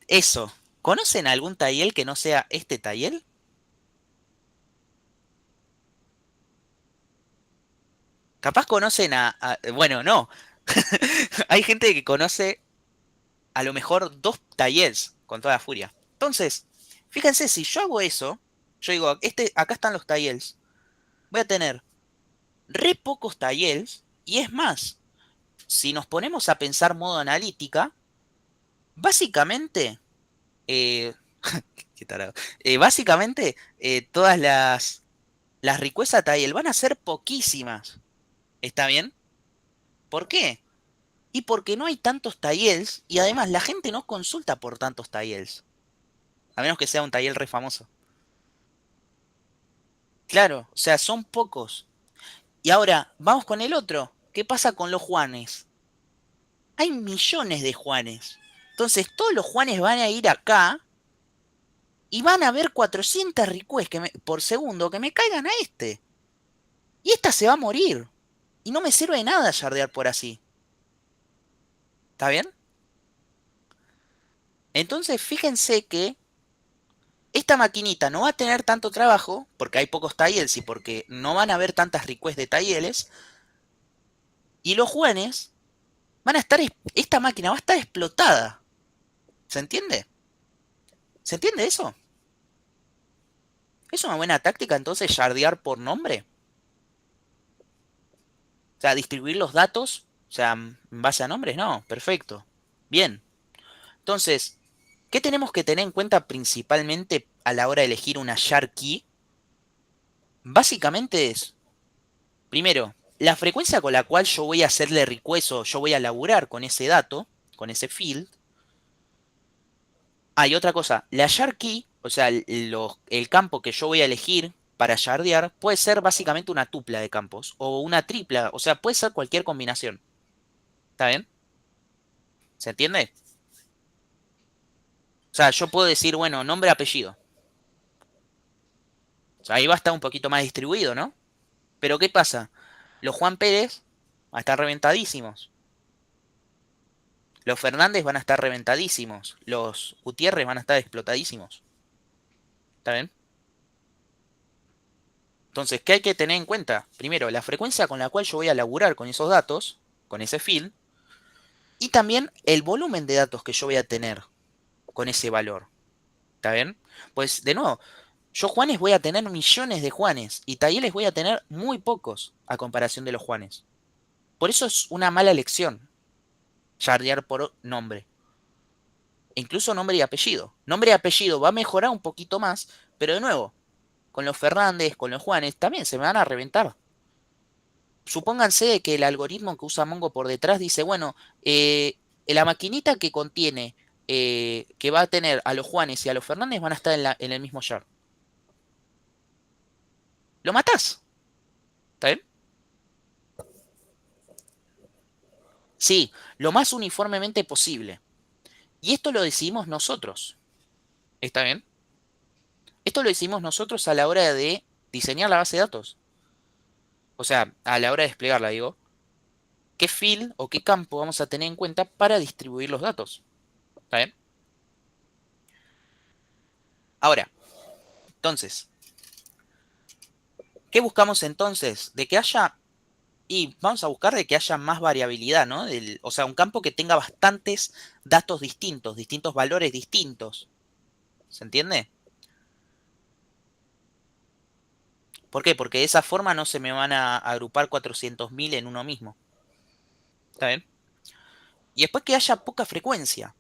Eso. ¿Conocen algún Tayel que no sea este Tayel? Capaz conocen bueno, no. Hay gente que conoce a lo mejor dos Tayels con toda la furia. Entonces, fíjense, si yo hago eso, yo digo, acá están los Tayels. Voy a tener re pocos Tayels. Y es más, si nos ponemos a pensar modo analítica, básicamente, eh, qué tarado. Básicamente, todas las requests a Tayel van a ser poquísimas. ¿Está bien? ¿Por qué? Y porque no hay tantos Tayels y además la gente no consulta por tantos Tayels. A menos que sea un Tayel re famoso. Claro, o sea, son pocos. Y ahora, vamos con el otro. ¿Qué pasa con los Juanes? Hay millones de Juanes. Entonces, todos los Juanes van a ir acá y van a ver 400 requests por segundo que me caigan a este. Y esta se va a morir. Y no me sirve de nada yardear por así. ¿Está bien? Entonces, fíjense que esta maquinita no va a tener tanto trabajo porque hay pocos tiles y porque no van a haber tantas requests de tiles. Y los Juanes van a estar, esta máquina va a estar explotada. ¿Se entiende? ¿Se entiende eso? ¿Es una buena táctica entonces yardear por nombre? O sea, distribuir los datos, o sea, en base a nombres, no, perfecto. Bien. Entonces, ¿qué tenemos que tener en cuenta principalmente a la hora de elegir una shard key? Básicamente es, primero, la frecuencia con la cual yo voy a hacerle request o yo voy a laburar con ese dato, con ese field. Y otra cosa, la shard key, o sea, el campo que yo voy a elegir para shardear, puede ser básicamente una tupla de campos o una tripla, o sea, puede ser cualquier combinación. ¿Está bien? ¿Se entiende? O sea, yo puedo decir, bueno, nombre, apellido. O sea, ahí va a estar un poquito más distribuido, ¿no? Pero ¿qué pasa? Los Juan Pérez van a estar reventadísimos. Los Fernández van a estar reventadísimos. Los Gutiérrez van a estar explotadísimos. ¿Está bien? Entonces, ¿qué hay que tener en cuenta? Primero, la frecuencia con la cual yo voy a laburar con esos datos, con ese field, y también el volumen de datos que yo voy a tener con ese valor. ¿Está bien? Pues, de nuevo, yo Juanes voy a tener millones de Juanes y Tayeles voy a tener muy pocos a comparación de los Juanes. Por eso es una mala elección, yardear por nombre. Incluso nombre y apellido. Nombre y apellido va a mejorar un poquito más, pero de nuevo, con los Fernández, con los Juanes, también se me van a reventar. Supónganse de que el algoritmo que usa Mongo por detrás dice, bueno, la maquinita que contiene, que va a tener a los Juanes y a los Fernández van a estar en el mismo jar. Lo matás. ¿Está bien? Sí, lo más uniformemente posible. Y esto lo decidimos nosotros. ¿Está bien? Esto lo decidimos nosotros a la hora de diseñar la base de datos. O sea, a la hora de desplegarla, digo. ¿Qué field o qué campo vamos a tener en cuenta para distribuir los datos? ¿Está bien? Ahora, entonces, ¿qué buscamos entonces? De que haya, y vamos a buscar de que haya más variabilidad, ¿no? O sea, un campo que tenga bastantes datos distintos, distintos valores distintos. ¿Se entiende? ¿Por qué? Porque de esa forma no se me van a agrupar 400.000 en uno mismo. ¿Está bien? Y después que haya poca frecuencia.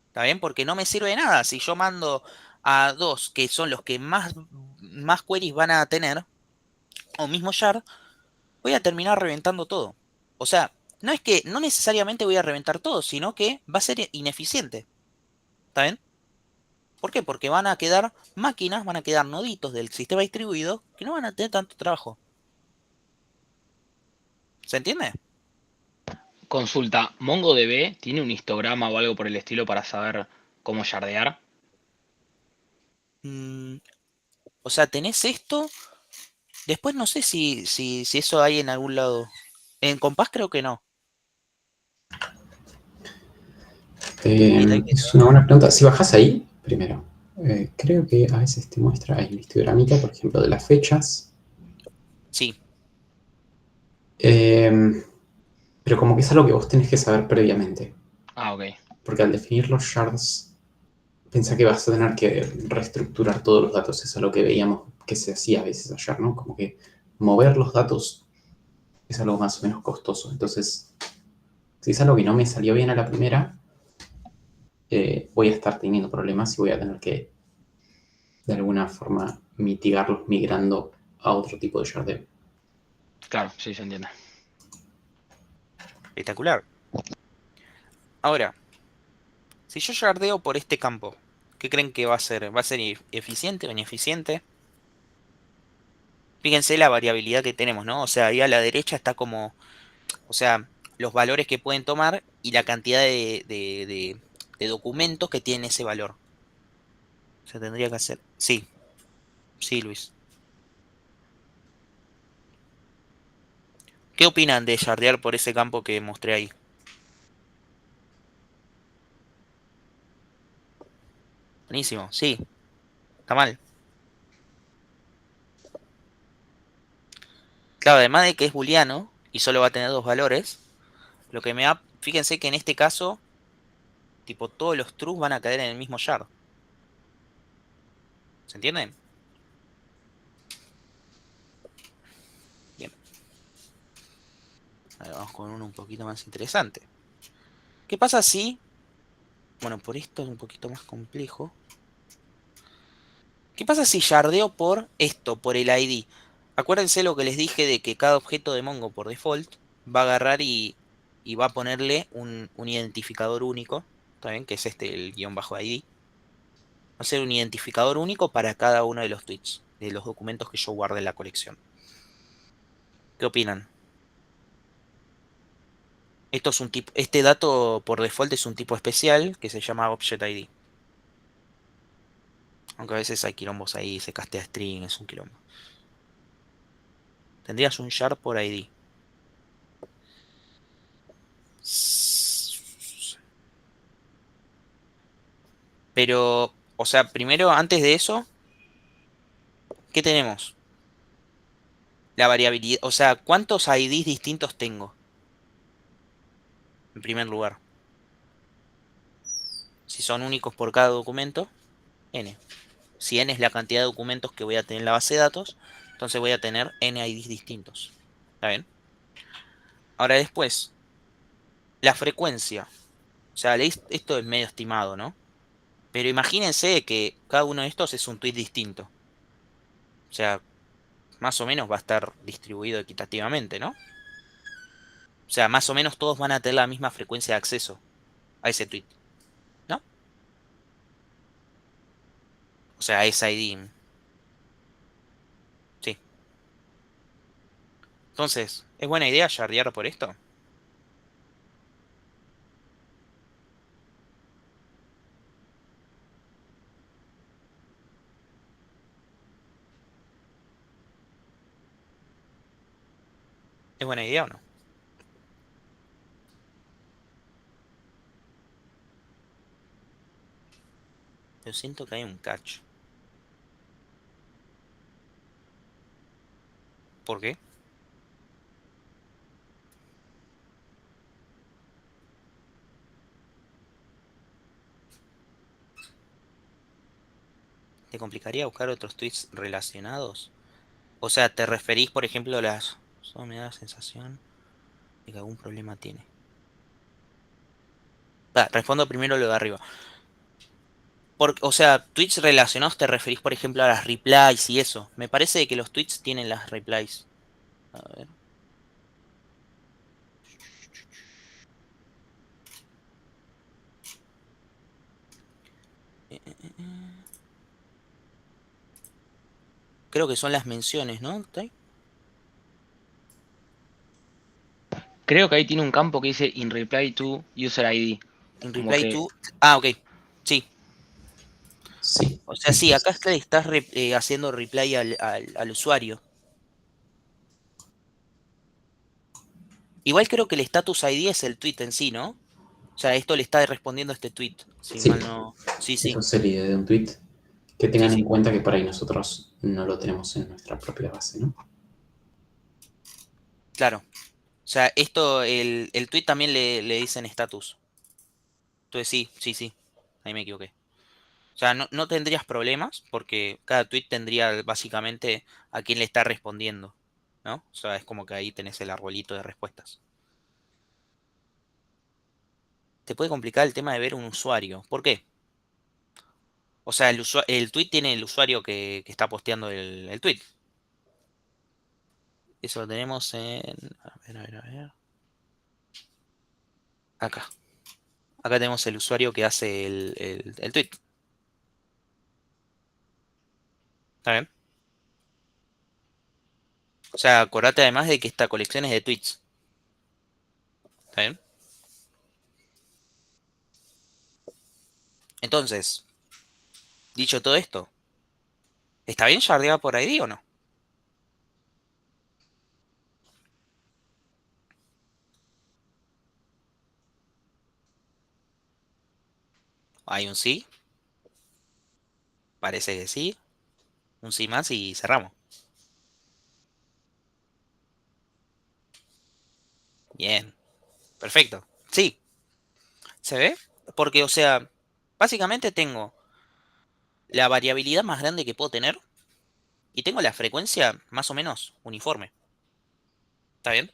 ¿Está bien? Porque no me sirve de nada. Si yo mando a dos que son los que más queries van a tener, o mismo shard, voy a terminar reventando todo. O sea, no es que no necesariamente voy a reventar todo, sino que va a ser ineficiente. ¿Está bien? ¿Por qué? Porque van a quedar máquinas, van a quedar noditos del sistema distribuido que no van a tener tanto trabajo. ¿Se entiende? Consulta, ¿MongoDB tiene un histograma o algo por el estilo para saber cómo yardear? Mm, o sea, tenés esto. Después no sé si eso hay en algún lado. En Compass creo que no. Es una buena pregunta. Si bajas ahí, primero, creo que a veces te muestra ahí un histogramita, por ejemplo, de las fechas. Sí, Pero como que es algo que vos tenés que saber previamente. Ah, ok. Porque al definir los shards, pensá que vas a tener que reestructurar todos los datos. Es algo que veíamos que se hacía a veces ayer, ¿no? Como que mover los datos es algo más o menos costoso. Entonces, si es algo que no me salió bien a la primera, voy a estar teniendo problemas y voy a tener que, de alguna forma, mitigarlos migrando a otro tipo de shardeo. Claro, sí, se entiende. espectacular. Ahora, si yo yardeo por este campo, ¿qué creen que va a ser? ¿Va a ser eficiente o ineficiente? Fíjense la variabilidad que tenemos, ¿no? O sea, ahí a la derecha está como, o sea, los valores que pueden tomar y la cantidad de documentos que tiene ese valor. Se tendría que hacer. Sí, sí, Luis. ¿Qué opinan de yardear por ese campo que mostré ahí? Buenísimo, sí, está mal. Claro, además de que es booleano y solo va a tener dos valores, lo que me da, fíjense que en este caso, tipo, todos los trues van a caer en el mismo yard. ¿Se entienden? Bien, ahora vamos con uno un poquito más interesante. ¿Qué pasa si, bueno, por esto es un poquito más complejo. ¿Qué pasa si yardeo por esto, por el ID? Acuérdense lo que les dije de que cada objeto de Mongo por default va a agarrar y va a ponerle un identificador único, ¿está bien? Que es este, el guión bajo ID. Va a ser un identificador único para cada uno de los tweets, de los documentos que yo guarde en la colección. ¿Qué opinan? Esto es un tipo, este dato por default es un tipo especial que se llama Object ID. Aunque a veces hay quilombos ahí, se castea string, es un quilombo. Tendrías un shard por ID. Pero, o sea, primero, antes de eso, ¿qué tenemos? La variabilidad, o sea, ¿cuántos IDs distintos tengo? En primer lugar, si son únicos por cada documento, n. Si n es la cantidad de documentos que voy a tener en la base de datos, entonces voy a tener n IDs distintos. ¿Está bien? Ahora después, la frecuencia. O sea, esto es medio estimado, ¿no? Pero imagínense que cada uno de estos es un tweet distinto. O sea, más o menos va a estar distribuido equitativamente, ¿no? O sea, más o menos todos van a tener la misma frecuencia de acceso a ese tweet, ¿no? O sea, esa ID. Sí. Entonces, ¿es buena idea yardear por esto? ¿Es buena idea o no? Yo siento que hay un catch. ¿Por qué? ¿Te complicaría buscar otros tweets relacionados? O sea, ¿te referís, por ejemplo, a las... Eso me da la sensación de que algún problema tiene. Respondo primero lo de arriba. O sea, tweets relacionados te referís, por ejemplo, a las replies y eso. Me parece que los tweets tienen las replies. A ver. Creo que son las menciones, ¿no? ¿Tai? Creo que ahí tiene un campo que dice in reply to user ID. En Como reply que to... Ah, ok. Sí. Sí, O sea, sí, acá entonces, estás haciendo reply al usuario. Igual creo que el status ID es el tweet en sí, ¿no? O sea, esto le está respondiendo a este tweet. Si sí, mal no... Sí, sí. eso sería de un tweet. Que Sí, tengan en sí. cuenta que por ahí nosotros no lo tenemos en nuestra propia base, ¿no? Claro. O sea, esto, el tweet también le dicen status. Entonces sí, sí, sí. Ahí me equivoqué. O sea, no tendrías problemas porque cada tweet tendría básicamente a quién le está respondiendo, ¿no? O sea, es como que ahí tenés el arbolito de respuestas. Te puede complicar el tema de ver un usuario. ¿Por qué? O sea, el tweet tiene el usuario que está posteando el tweet. Eso lo tenemos en... A ver, a ver, a ver. Acá. Acá tenemos el usuario que hace el tweet. ¿Está bien? O sea, acordate además de que esta colección es de tweets. ¿Está bien? Entonces, dicho todo esto, ¿está bien yardear por ID o no? Hay un sí, parece que sí, un sí más y cerramos. Bien, perfecto. Sí, ¿se ve? Porque, o sea, básicamente tengo la variabilidad más grande que puedo tener y tengo la frecuencia más o menos uniforme. ¿Está bien?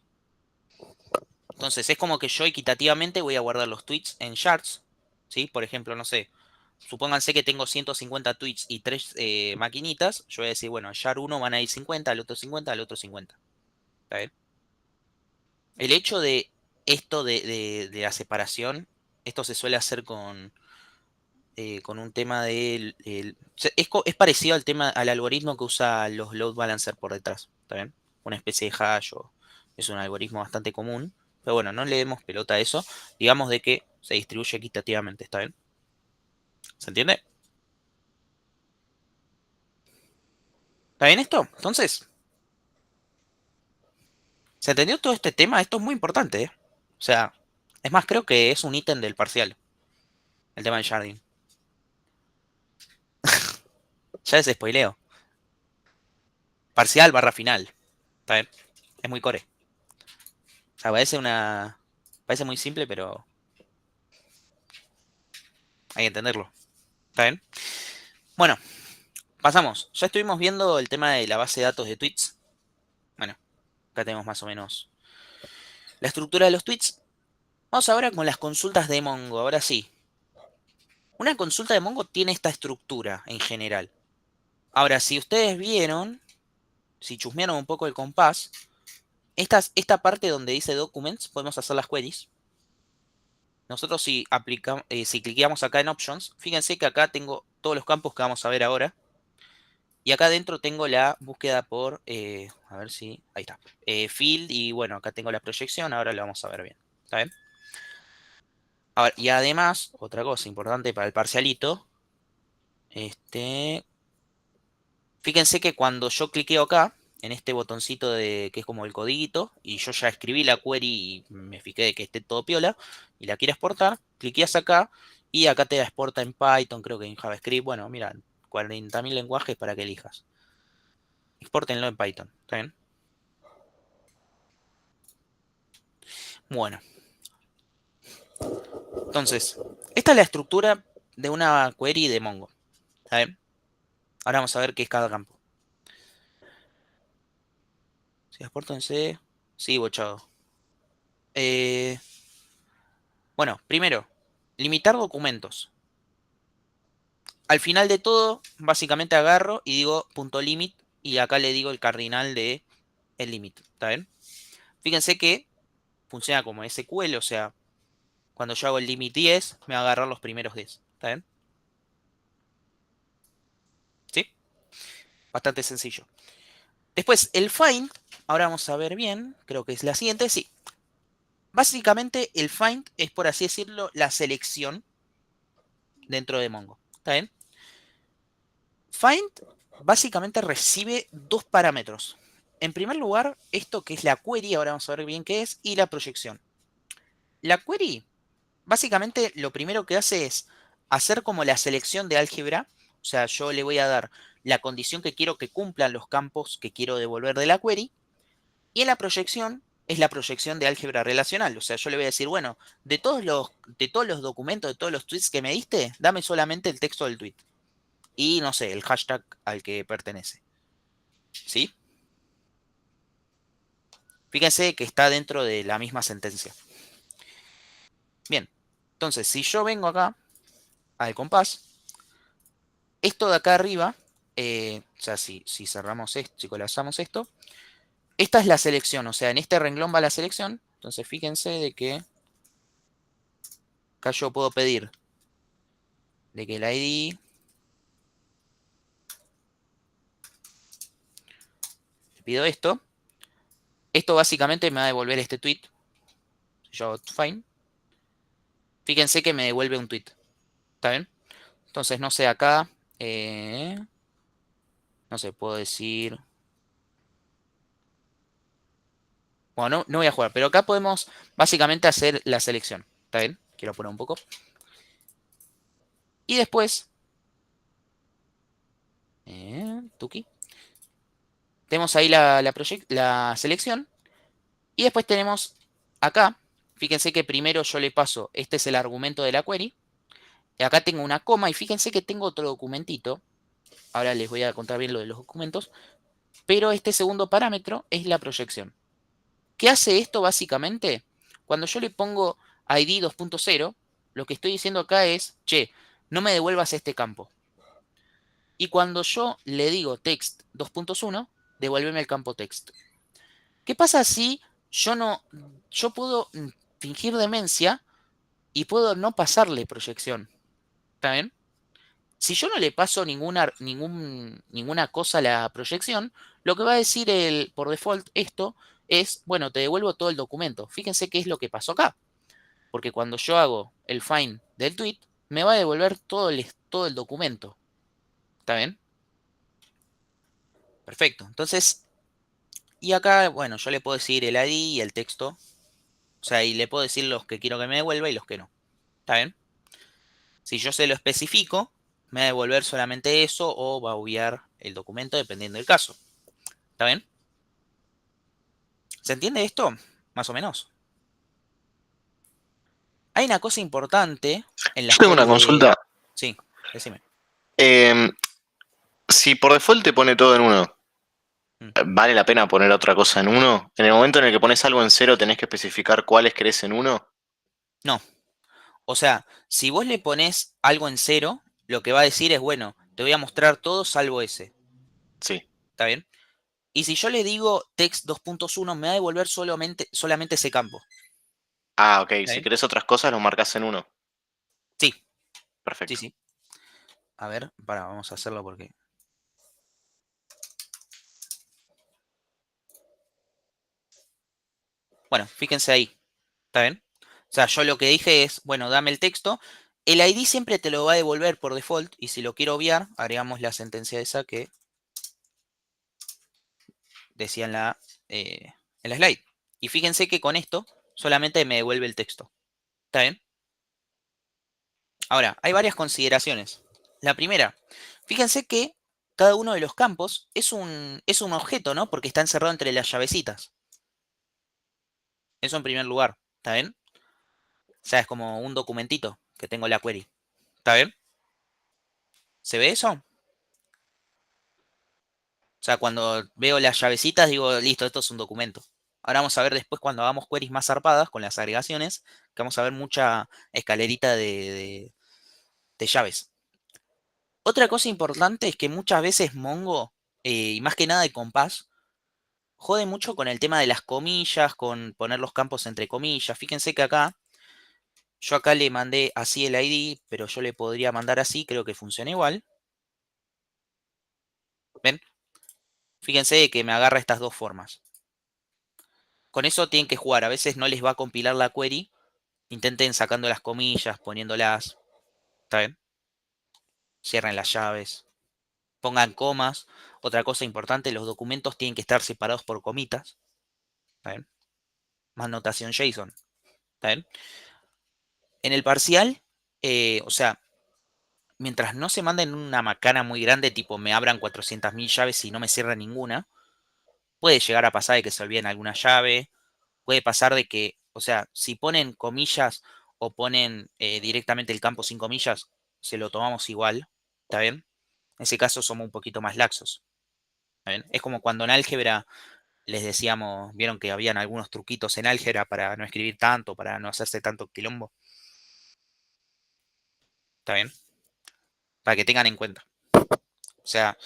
Entonces es como que yo equitativamente voy a guardar los tweets en shards, ¿sí? Por ejemplo, no sé, supónganse que tengo 150 tweets y 3 maquinitas, yo voy a decir, bueno, al shard 1 van a ir 50, al otro 50, al otro 50. ¿Está bien? El hecho de esto de la separación, esto se suele hacer con un tema de... es parecido al tema, al algoritmo que usa los load balancer por detrás, ¿está bien? Una especie de hash o es un algoritmo bastante común, pero bueno, no le demos pelota a eso, digamos de que se distribuye equitativamente, ¿está bien? ¿Se entiende? ¿Está bien esto? Entonces, ¿se entendió todo este tema? Esto es muy importante, ¿eh? O sea, es más, creo que es un ítem del parcial, el tema del sharding. Ya les spoileo. Parcial barra final. ¿Está bien? Es muy core. O sea, parece muy simple, pero hay que entenderlo. ¿Está bien? Bueno, pasamos. Ya estuvimos viendo el tema de la base de datos de tweets. Bueno, acá tenemos más o menos la estructura de los tweets. Vamos ahora con las consultas de Mongo. Ahora sí. Una consulta de Mongo tiene esta estructura en general. Ahora, si ustedes vieron, si chusmearon un poco el compás, esta parte donde dice Documents, podemos hacer las queries. Nosotros si cliqueamos acá en Options, fíjense que acá tengo todos los campos que vamos a ver ahora. Y acá adentro tengo la búsqueda por, a ver si, ahí está, field, y bueno, acá tengo la proyección, ahora lo vamos a ver bien. ¿Está bien? Ahora, y además, otra cosa importante para el parcialito, fíjense que cuando yo cliqueo acá, en este botoncito que es como el codiguito, y yo ya escribí la query y me fijé de que esté todo piola, y la quiero exportar, cliqueas acá, y acá te la exporta en Python, creo que en JavaScript, bueno, mira, 40.000 lenguajes para que elijas. Expórtenlo en Python, ¿está bien? Bueno, entonces, esta es la estructura de una query de Mongo, ¿está bien? Ahora vamos a ver qué es cada campo. Si exporto en C, sí, bochado. Bueno, primero, limitar documentos. Al final de todo, básicamente agarro y digo punto limit y acá le digo el cardinal de el limit, ¿está bien? Fíjense que funciona como SQL, o sea, cuando yo hago el limit 10, me va a agarrar los primeros 10, ¿está bien? ¿Sí? Bastante sencillo. Después, el find, ahora vamos a ver bien, creo que es la siguiente, sí. Básicamente, el find es, por así decirlo, la selección dentro de Mongo, ¿está bien? Find básicamente recibe dos parámetros. En primer lugar, esto que es la query, ahora vamos a ver bien qué es, y la proyección. La query, básicamente lo primero que hace es hacer como la selección de álgebra, o sea, yo le voy a dar la condición que quiero que cumplan los campos que quiero devolver de la query, y en la proyección es la proyección de álgebra relacional, o sea, yo le voy a decir, bueno, de todos los documentos, de todos los tweets que me diste, dame solamente el texto del tweet y no sé, el hashtag al que pertenece. ¿Sí? Fíjense que está dentro de la misma sentencia. Bien, entonces si yo vengo acá al compás, esto de acá arriba, o sea, si cerramos esto, si colapsamos esto, esta es la selección, o sea, en este renglón va la selección. Entonces fíjense de que acá yo puedo pedir de que el ID, le pido esto. Esto básicamente me va a devolver este tweet. Si yo hago find, fíjense que me devuelve un tweet. ¿Está bien? Entonces, no sé, acá, no sé, puedo decir... Bueno, no voy a jugar, pero acá podemos básicamente hacer la selección. ¿Está bien? Quiero poner un poco. Y después, Tuki, tenemos ahí la selección. Y después tenemos acá, fíjense que primero yo le paso, este es el argumento de la query. Y acá tengo una coma y fíjense que tengo otro documentito. Ahora les voy a contar bien lo de los documentos. Pero este segundo parámetro es la proyección. ¿Qué hace esto básicamente? Cuando yo le pongo ID 2.0, lo que estoy diciendo acá es, che, no me devuelvas este campo. Y cuando yo le digo text 2.1, devuélveme el campo text. ¿Qué pasa si yo puedo fingir demencia y puedo no pasarle proyección? ¿Está bien? Si yo no le paso ninguna cosa a la proyección, lo que va a decir por default esto es, bueno, te devuelvo todo el documento. Fíjense qué es lo que pasó acá. Porque cuando yo hago el find del tweet, me va a devolver todo el documento. ¿Está bien? Perfecto. Entonces, y acá, bueno, yo le puedo decir el ID y el texto. O sea, y le puedo decir los que quiero que me devuelva y los que no. ¿Está bien? Si yo se lo especifico, me va a devolver solamente eso o va a obviar el documento dependiendo del caso. ¿Está bien? ¿Se entiende esto? Más o menos. Hay una cosa importante en Yo las tengo una queries de... consulta. Sí, decime. Em, si por default te pone todo en uno, Mm. ¿vale la pena poner otra cosa en uno? En el momento en el que pones algo en cero, tenés que especificar cuáles querés en uno. No. O sea, si vos le pones algo en cero, lo que va a decir es, bueno, te voy a mostrar todo salvo ese. Sí. ¿Está bien? Y si yo le digo text 2.1, me va a devolver solamente ese campo. Ah, ok. ¿Está Si bien? querés otras cosas, lo marcas en uno. Sí, sí, Perfecto. sí. A ver, vamos a hacerlo porque... Bueno, fíjense ahí. ¿Está bien? O sea, yo lo que dije es, bueno, dame el texto. El ID siempre te lo va a devolver por default. Y si lo quiero obviar, agregamos la sentencia esa que decía en la slide. Y fíjense que con esto solamente me devuelve el texto. ¿Está bien? Ahora, hay varias consideraciones. La primera, fíjense que cada uno de los campos es un objeto, ¿no? Porque está encerrado entre las llavecitas. Eso en primer lugar. ¿Está bien? O sea, es como un documentito que tengo en la query. ¿Está bien? ¿Se ve eso? O sea, cuando veo las llavecitas digo, listo, esto es un documento. Ahora vamos a ver después cuando hagamos queries más zarpadas con las agregaciones, que vamos a ver mucha escalerita de llaves. Otra cosa importante es que muchas veces Mongo, y más que nada de compás, jode mucho con el tema de las comillas, con poner los campos entre comillas. Fíjense que acá, yo acá le mandé así el ID, pero yo le podría mandar así, creo que funciona igual. ¿Ven? Fíjense que me agarra estas dos formas. Con eso tienen que jugar. A veces no les va a compilar la query. Intenten sacando las comillas, poniéndolas. ¿Está bien? Cierren las llaves. Pongan comas. Otra cosa importante, los documentos tienen que estar separados por comitas. ¿Está bien? Más notación JSON. ¿Está bien? En el parcial, o sea, mientras no se manden una macana muy grande, tipo me abran 400.000 llaves y no me cierran ninguna, puede llegar a pasar de que se olviden alguna llave. Puede pasar de que, o sea, si ponen comillas o ponen directamente el campo sin comillas, se lo tomamos igual. ¿Está bien? En ese caso somos un poquito más laxos. ¿Está bien? Es como cuando en álgebra les decíamos, vieron que habían algunos truquitos en álgebra para no escribir tanto, para no hacerse tanto quilombo. ¿Está bien? Para que tengan en cuenta. O sea,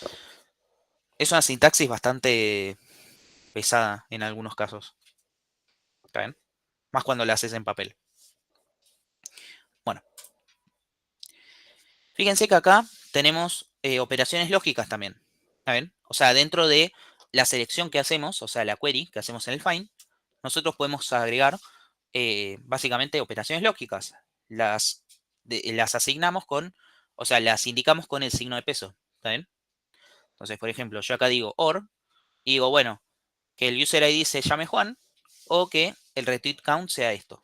es una sintaxis bastante pesada en algunos casos. ¿Está bien? Más cuando la haces en papel. Bueno, fíjense que acá tenemos operaciones lógicas también. ¿Está bien? O sea, dentro de la selección que hacemos, o sea, la query que hacemos en el find, nosotros podemos agregar básicamente operaciones lógicas. Las asignamos con, o sea, las indicamos con el signo de peso. ¿Está bien? Entonces, por ejemplo, yo acá digo or y digo, bueno, que el user ID se llame Juan o que el retweet count sea esto.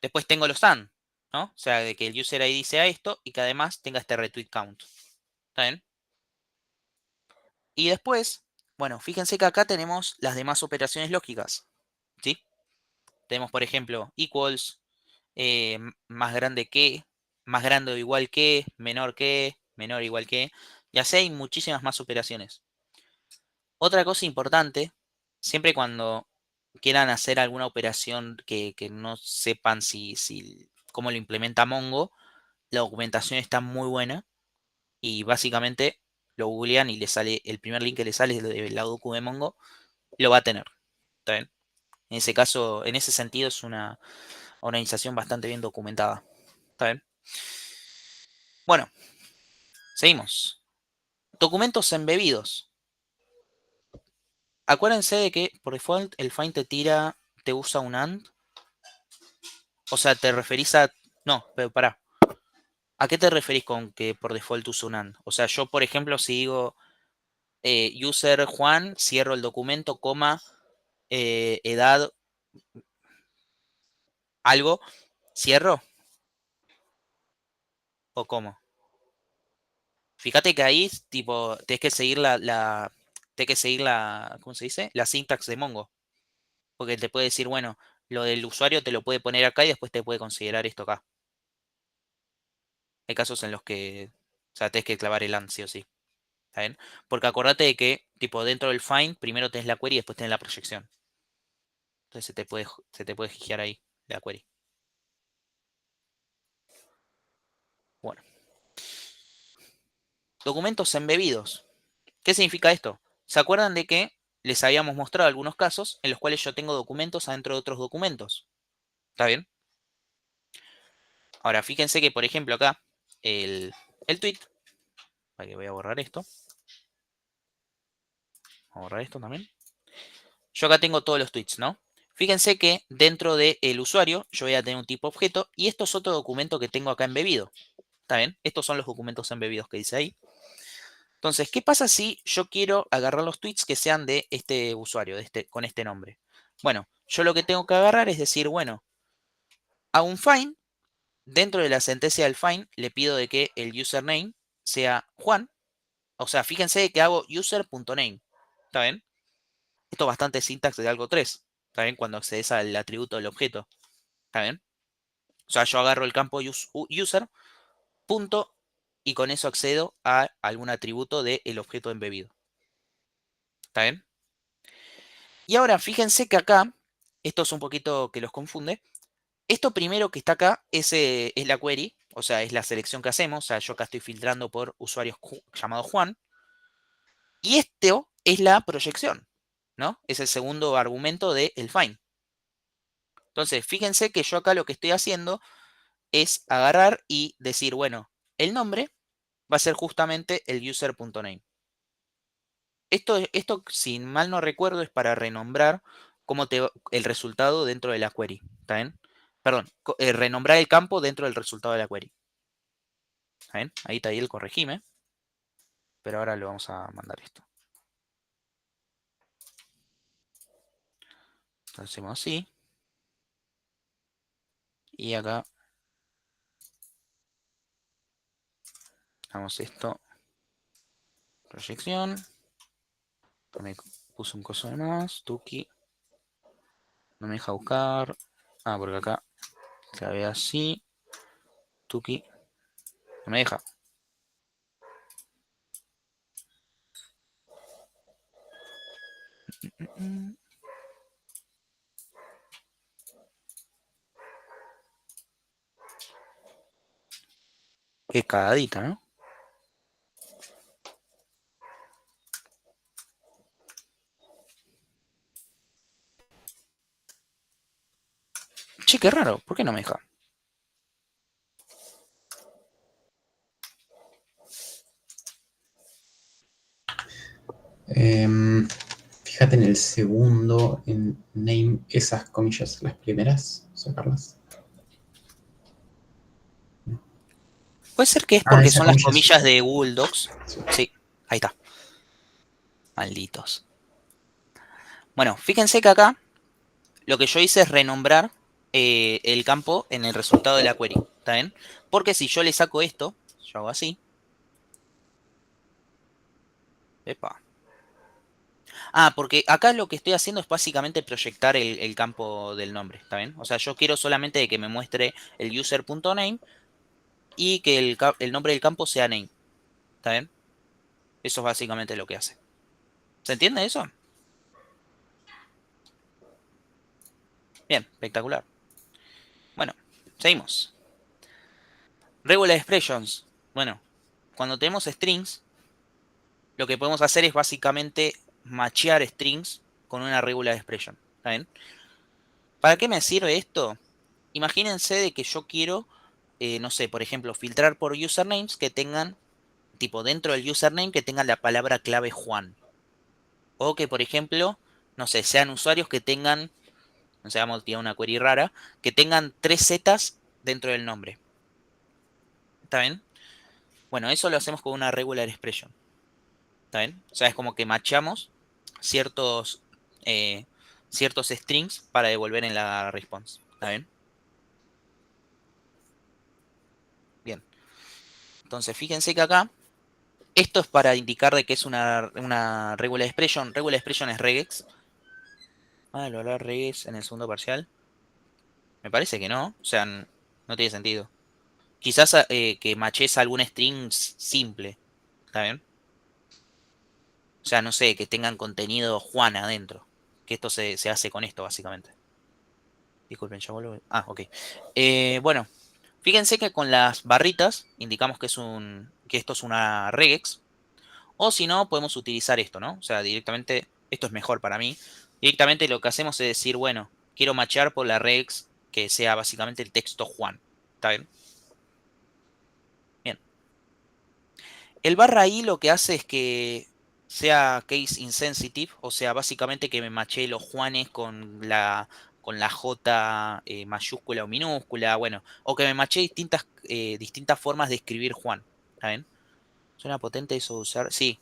Después tengo los and, ¿no? O sea, de que el user ID sea esto y que además tenga este retweet count. ¿Está bien? Y después, bueno, fíjense que acá tenemos las demás operaciones lógicas. ¿Sí? Tenemos, por ejemplo, equals, más grande que, más grande o igual que, menor o igual que. Y así hay muchísimas más operaciones. Otra cosa importante, siempre cuando quieran hacer alguna operación que no sepan cómo lo implementa Mongo, la documentación está muy buena y básicamente lo googlean y le sale, el primer link que le sale es de la docu de Mongo, lo va a tener. ¿Está bien? En ese caso, en ese sentido es una organización bastante bien documentada. ¿Está bien? Bueno, seguimos. Documentos embebidos. Acuérdense de que por default el find te usa un AND. O sea, te referís a... No, pero pará. ¿A qué te referís con que por default usa un AND? O sea, yo, por ejemplo, si digo user Juan, cierro el documento, coma, edad, algo, ¿cierro? ¿O cómo? Fíjate que ahí, tipo, tenés que seguir tenés que seguir ¿cómo se dice? La sintax de Mongo. Porque te puede decir, bueno, lo del usuario te lo puede poner acá y después te puede considerar esto acá. Hay casos en los que, o sea, tenés que clavar el and sí o sí. ¿Está bien? Porque acordate de que, tipo, dentro del find, primero tenés la query y después tenés la proyección. Entonces se te puede girar ahí la query. Bueno. Documentos embebidos. ¿Qué significa esto? ¿Se acuerdan de que les habíamos mostrado algunos casos en los cuales yo tengo documentos adentro de otros documentos? ¿Está bien? Ahora, fíjense que, por ejemplo, acá, el tweet, para que voy a borrar esto. Voy a borrar esto también. Yo acá tengo todos los tweets, ¿no? Fíjense que dentro del usuario yo voy a tener un tipo objeto y esto es otro documento que tengo acá embebido. ¿Está bien? Estos son los documentos embebidos que dice ahí. Entonces, ¿qué pasa si yo quiero agarrar los tweets que sean de este usuario, con este nombre? Bueno, yo lo que tengo que agarrar es decir, bueno, a un find, dentro de la sentencia del find, le pido de que el username sea Juan. O sea, fíjense que hago user.name. ¿Está bien? Esto es bastante sintax de algo 3. ¿Está bien? Cuando accedes al atributo del objeto. ¿Está bien? O sea, yo agarro el campo user, punto, y con eso accedo a algún atributo del objeto embebido. ¿Está bien? Y ahora fíjense que acá, esto es un poquito que los confunde. Esto primero que está acá es la query, o sea, es la selección que hacemos. O sea, yo acá estoy filtrando por usuarios llamado Juan. Y esto es la proyección, ¿no? Es el segundo argumento del find. Entonces, fíjense que yo acá lo que estoy haciendo es agarrar y decir, bueno, el nombre va a ser justamente el user.name. Esto, si mal no recuerdo, es para renombrar el resultado dentro de la query. ¿Está bien? Perdón, renombrar el campo dentro del resultado de la query. ¿Está bien? Ahí está ahí el corregime. Pero ahora le vamos a mandar esto. Entonces hacemos así. Y acá damos esto. Proyección. Me puse un coso de más. Tuki. No me deja buscar. Ah, porque acá se ve así. Tuki. No me deja. Qué cagadita, ¿no? Che, qué raro. ¿Por qué no me deja? Fíjate en el segundo, en name, esas comillas, las primeras, sacarlas. Puede ser que es porque Esas son las comillas. comillas de Google Docs. Sí. Sí, ahí está. Malditos. Bueno, fíjense que acá lo que yo hice es renombrar el campo en el resultado de la query. ¿Está bien? Porque si yo le saco esto, yo hago así. Epa. Ah, porque acá lo que estoy haciendo es básicamente proyectar el campo del nombre. ¿Está bien? O sea, yo quiero solamente que me muestre el user.name y que el nombre del campo sea name. ¿Está bien? Eso es básicamente lo que hace. ¿Se entiende eso? Bien, espectacular. Bueno, seguimos. Regular expressions. Bueno, cuando tenemos strings, lo que podemos hacer es básicamente machear strings con una regular expression. ¿Está bien? ¿Para qué me sirve esto? Imagínense de que yo quiero, no sé, por ejemplo, filtrar por usernames que tengan, tipo dentro del username, que tengan la palabra clave Juan. O que, por ejemplo, no sé, sean usuarios que tengan, no sé, vamos a tirar una query rara, que tengan 3 zetas dentro del nombre. ¿Está bien? Bueno, eso lo hacemos con una regular expression. ¿Está bien? O sea, es como que machamos ciertos, eh, ciertos strings para devolver en la response. ¿Está bien? Bien. Entonces, fíjense que acá Esto es para indicar de que es una regular expression. Regular expression es regex. Ah, lo hablar regex en el segundo parcial. Me parece que no. O sea, no tiene sentido. Quizás que matches algún string simple. ¿Está bien? O sea, no sé, que tengan contenido Juan adentro. Que esto se hace con esto, básicamente. Disculpen, ya vuelvo. Ah, ok. Bueno, fíjense que con las barritas indicamos que esto es una regex. O si no, podemos utilizar esto, ¿no? O sea, directamente, esto es mejor para mí. Directamente lo que hacemos es decir, bueno, quiero machear por la regex que sea básicamente el texto Juan. ¿Está bien? Bien. El barra i lo que hace es que sea case insensitive, o sea, básicamente que me machee los Juanes con la J mayúscula o minúscula, bueno, o que me machee distintas formas de escribir Juan. ¿Está bien? Suena potente eso de usar. Sí,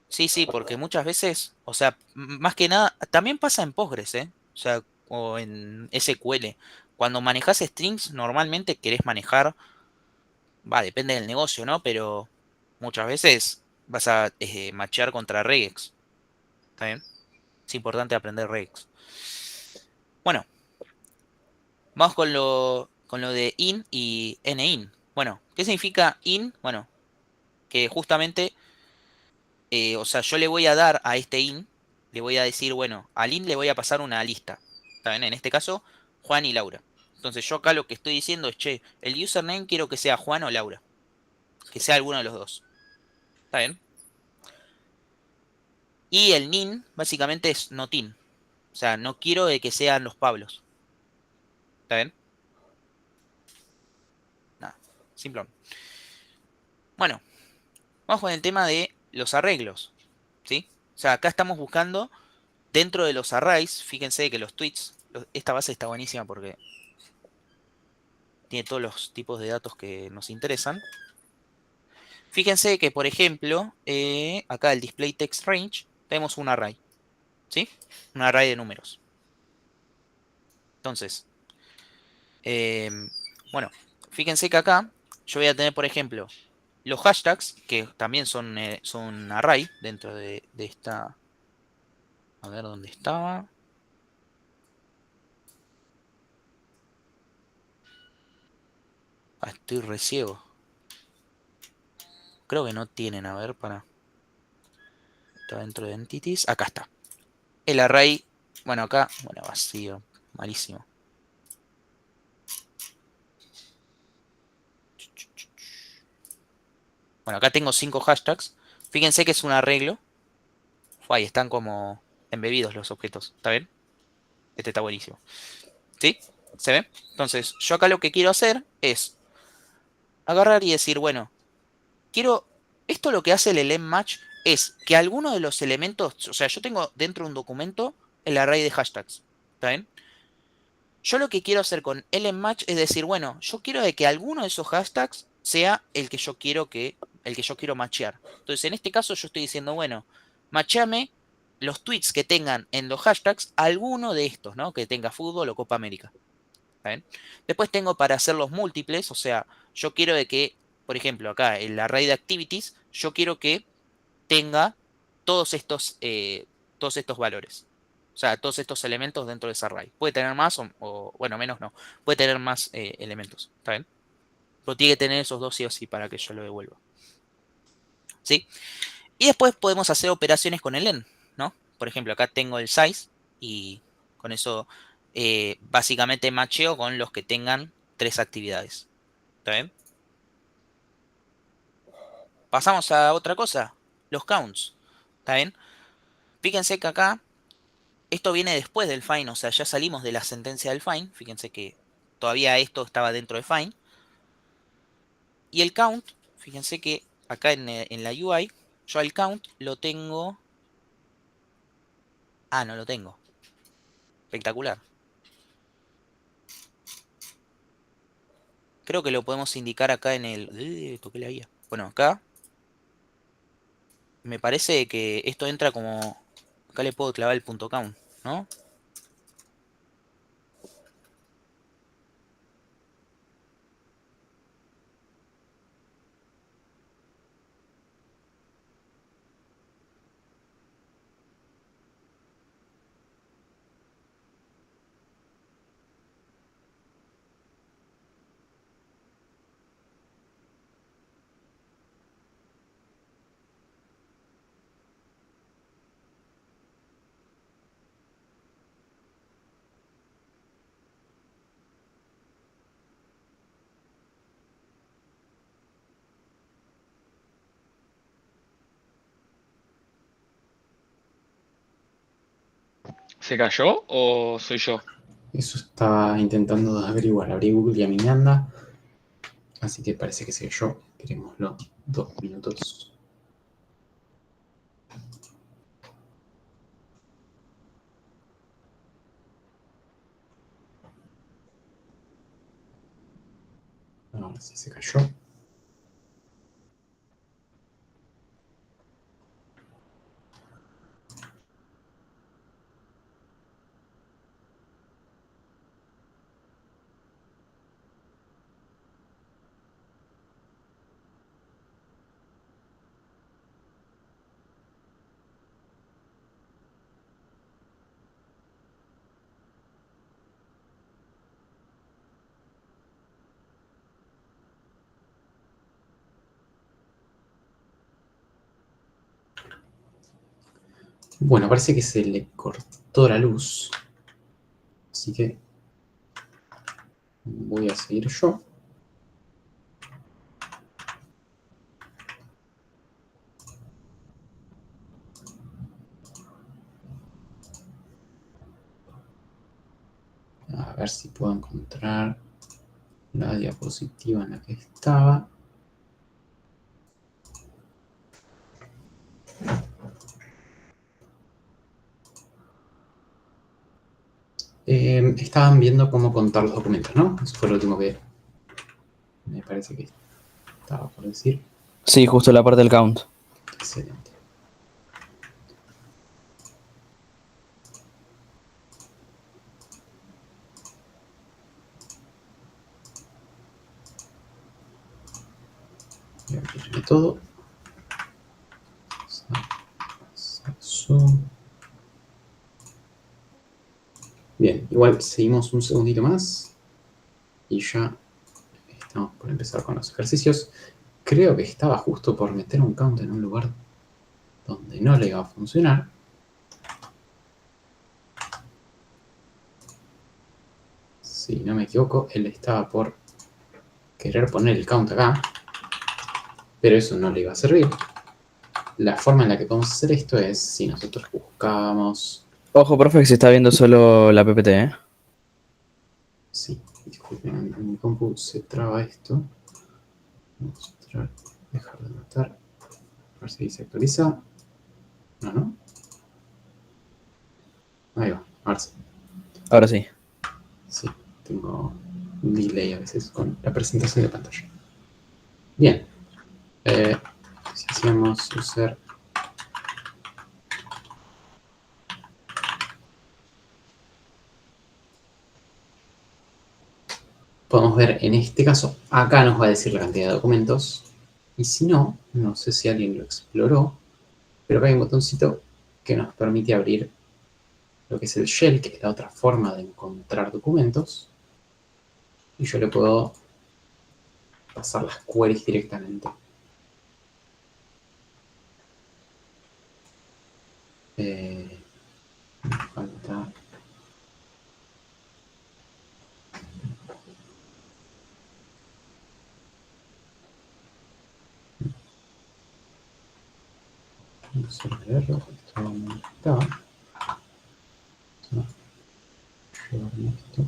sí, porque muchas veces, o sea, más que nada, también pasa en Postgres, ¿eh? O sea, o en SQL. Cuando manejas strings, normalmente querés manejar, depende del negocio, ¿no? Pero muchas veces vas a machear contra regex. ¿Está bien? Es importante aprender regex. Bueno, vamos con lo de in y nin. Bueno, ¿qué significa in? Bueno, que justamente, o sea, yo le voy a dar a este in, le voy a decir, bueno, al in le voy a pasar una lista. ¿Está bien? En este caso, Juan y Laura. Entonces yo acá lo que estoy diciendo es, che, el username quiero que sea Juan o Laura. Que sea alguno de los dos. ¿Está bien? Y el nin básicamente es notin. O sea, no quiero de que sean los Pablos. ¿Está bien? Nada, simplón. Bueno, vamos con el tema de los arreglos. ¿Sí? O sea, acá estamos buscando dentro de los arrays. Fíjense que los tweets, esta base está buenísima porque tiene todos los tipos de datos que nos interesan. Fíjense que, por ejemplo, acá el display text range, tenemos un array. ¿Sí? Un array de números. Entonces, bueno, fíjense que acá yo voy a tener, por ejemplo, los hashtags, que también son array dentro de esta. A ver dónde estaba. Ah, estoy re ciego. Creo que no tienen, a ver, para. Está dentro de entities. Acá está. El array. Bueno, acá. Bueno, vacío. Malísimo. Bueno, acá tengo 5 hashtags. Fíjense que es un arreglo. Ahí están como embebidos los objetos. ¿Está bien? Este está buenísimo. ¿Sí? ¿Se ve? Entonces, yo acá lo que quiero hacer es agarrar y decir, bueno, quiero. Esto lo que hace el match es que alguno de los elementos. O sea, yo tengo dentro de un documento el array de hashtags. ¿Está bien? Yo lo que quiero hacer con match es decir, bueno, yo quiero de que alguno de esos hashtags sea el que yo quiero matchear. Entonces, en este caso yo estoy diciendo, bueno, matcheame los tweets que tengan en los hashtags alguno de estos, ¿no? Que tenga fútbol o Copa América. ¿Está bien? Después tengo para hacer los múltiples, o sea, yo quiero de que, por ejemplo, acá el array de activities, yo quiero que tenga todos estos valores. O sea, todos estos elementos dentro de ese array. Puede tener más bueno, menos no. Puede tener más elementos. ¿Está bien? Pero tiene que tener esos dos sí o sí para que yo lo devuelva. ¿Sí? Y después podemos hacer operaciones con el len, ¿no? Por ejemplo, acá tengo el size y con eso básicamente macheo con los que tengan 3 actividades. ¿Está bien? Pasamos a otra cosa, los counts. ¿Está bien? Fíjense que acá esto viene después del fine, o sea, ya salimos de la sentencia del fine. Fíjense que todavía esto estaba dentro de fine. Y el count, fíjense que acá en la UI, yo el count lo tengo. Ah, no lo tengo. Espectacular. Creo que lo podemos indicar acá en el. Toqué la guía. Bueno, acá me parece que esto entra como. Acá le puedo clavar el punto count, ¿no? ¿Se cayó o soy yo? Eso estaba intentando averiguar. Abrí Google y a mí me anda. Así que parece que sé yo. Esperémoslo 2 minutos. Ahora sí se cayó. Bueno, parece que se le cortó la luz. Así que voy a seguir yo. A ver si puedo encontrar la diapositiva en la que estaba. Estaban viendo cómo contar los documentos, ¿no? Eso fue lo último que me parece que estaba por decir. Sí, justo la parte del count. Excelente. Voy a abrirme todo. Zoom. Bien, igual seguimos un segundito más y ya estamos por empezar con los ejercicios. Creo que estaba justo por meter un count en un lugar donde no le iba a funcionar. Si no me equivoco, él estaba por querer poner el count acá, pero eso no le iba a servir. La forma en la que podemos hacer esto es si nosotros buscamos... Ojo, profe, que se está viendo solo la PPT, ¿eh? Sí, disculpen, en mi compu se traba esto. Mostrar, dejar de anotar. A ver si se actualiza. No. Ahí va, ahora sí. Ahora sí. Sí, tengo un delay a veces con la presentación de pantalla. Bien. Si hacíamos usar... Podemos ver en este caso, acá nos va a decir la cantidad de documentos. Y si no, no sé si alguien lo exploró, pero acá hay un botoncito que nos permite abrir lo que es el shell, que es la otra forma de encontrar documentos. Y yo le puedo pasar las queries directamente. Me falta... No sé leerlo, esto no está. No, llevarme esto.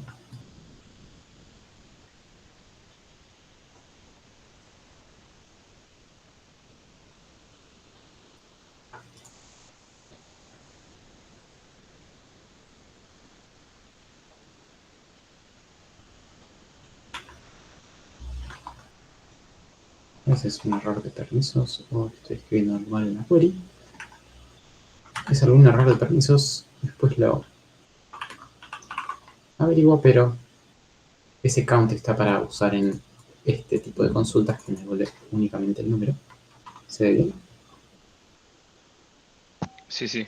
Ese es un error de permisos o estoy escribiendo mal en la query. Es algún error de permisos, después lo averiguo, pero ese count está para usar en este tipo de consultas que me devuelve únicamente el número. ¿Se ve bien? Sí.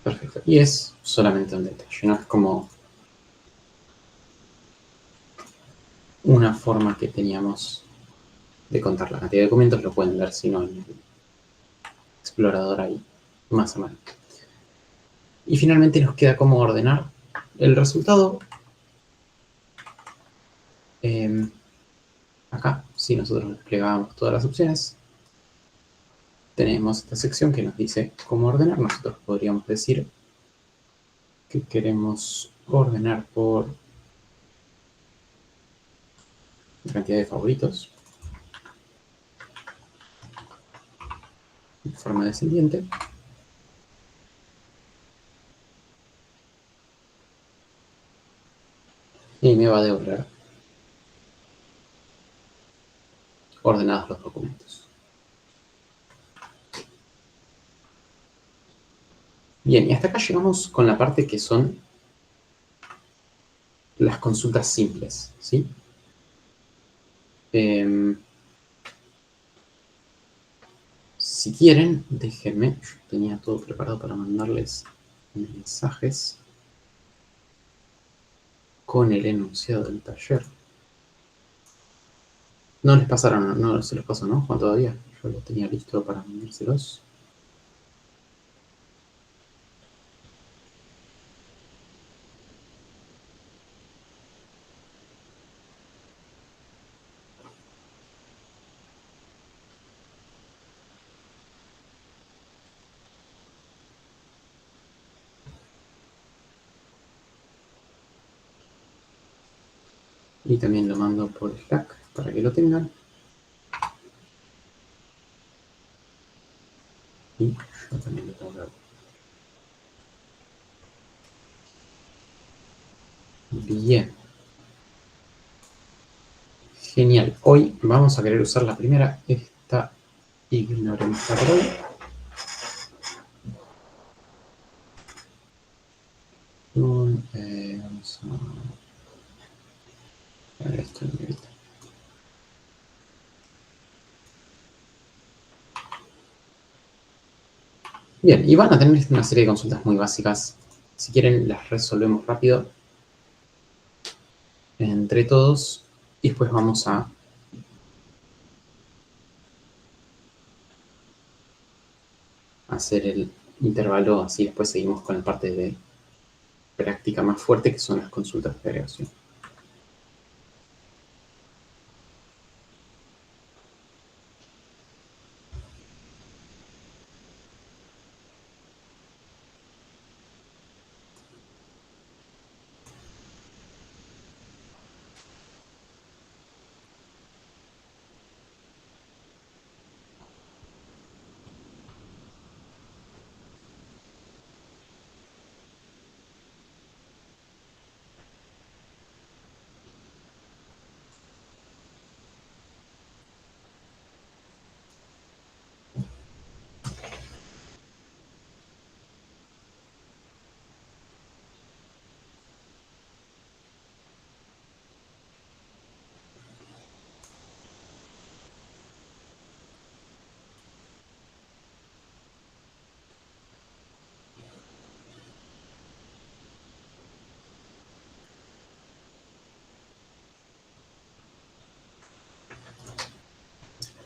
Perfecto. Y es solamente un detalle, ¿no? Es como una forma que teníamos de contar la cantidad de documentos. Lo pueden ver si no en el explorador ahí, más a mano. Y finalmente nos queda cómo ordenar el resultado. Acá, si nosotros desplegamos todas las opciones, tenemos esta sección que nos dice cómo ordenar. Nosotros podríamos decir que queremos ordenar por la cantidad de favoritos de forma descendiente. Y me va a devolver ordenados los documentos. Bien, y hasta acá llegamos con la parte que son las consultas simples, ¿sí? Si quieren, déjenme, yo tenía todo preparado para mandarles mensajes con el enunciado del taller. No les pasaron, no se los pasó, ¿no, Juan, todavía? Yo lo tenía listo para mandárselos. Y también lo mando por Slack para que lo tengan. Y yo también lo tengo que ver. Bien. Genial. Hoy vamos a querer usar la primera. Esta ignorémosla por hoy. Vamos a ver esto en mi vista. Bien, y van a tener una serie de consultas muy básicas. Si quieren, las resolvemos rápido entre todos y después vamos a hacer el intervalo, así después seguimos con la parte de práctica más fuerte, que son las consultas de agregación.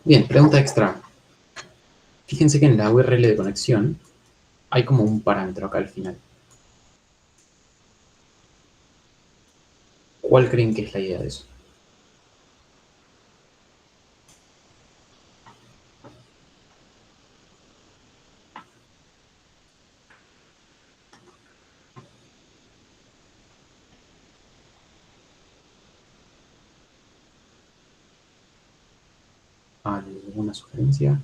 Bien, pregunta extra. Fíjense que en la URL de conexión hay como un parámetro acá al final. ¿Cuál creen que es la idea de eso? ¿Alguna sugerencia?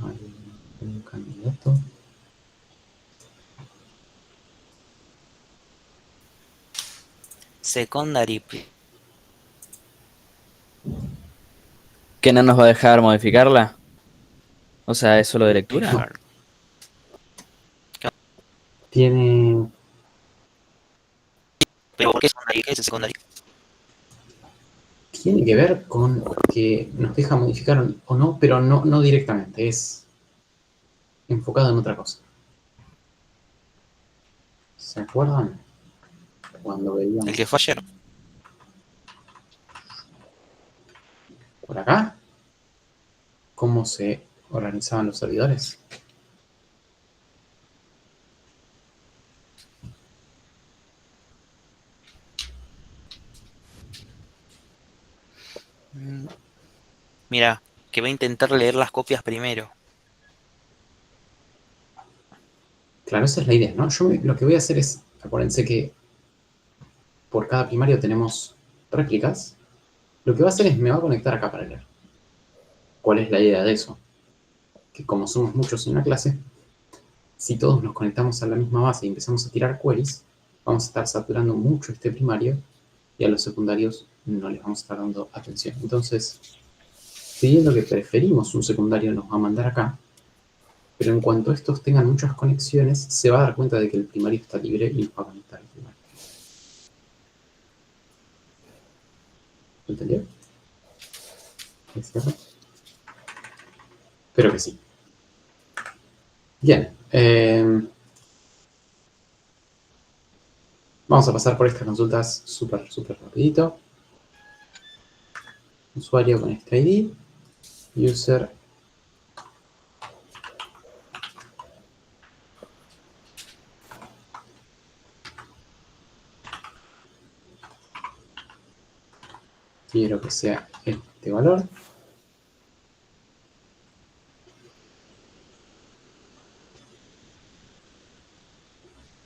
¿Algún candidato? Secondary. ¿Que no nos va a dejar modificarla? O sea, ¿es solo de lectura? Prefer. Tiene... ¿Pero por qué secondary? ¿Qué es el secondary? Tiene que ver con que nos deja modificar o no, pero no directamente. Es enfocado en otra cosa. ¿Se acuerdan? Cuando veíamos El que fue ayer. por acá cómo se organizaban los servidores. Mira, que va a intentar leer las copias primero. Claro, esa es la idea, ¿no? Lo que voy a hacer es, acuérdense que por cada primario tenemos réplicas. Lo que va a hacer es, me va a conectar acá para leer. ¿Cuál es la idea de eso? Que como somos muchos en una clase, si todos nos conectamos a la misma base y empezamos a tirar queries, vamos a estar saturando mucho este primario y a los secundarios no les vamos a estar dando atención. Entonces, pidiendo que preferimos un secundario, nos va a mandar acá, pero en cuanto estos tengan muchas conexiones, se va a dar cuenta de que el primario está libre y nos va a conectar al primario. ¿Entendió? ¿Es cierto? Espero que sí. Bien. Vamos a pasar por estas consultas súper rapidito. Usuario con este ID. User. Quiero que sea este valor.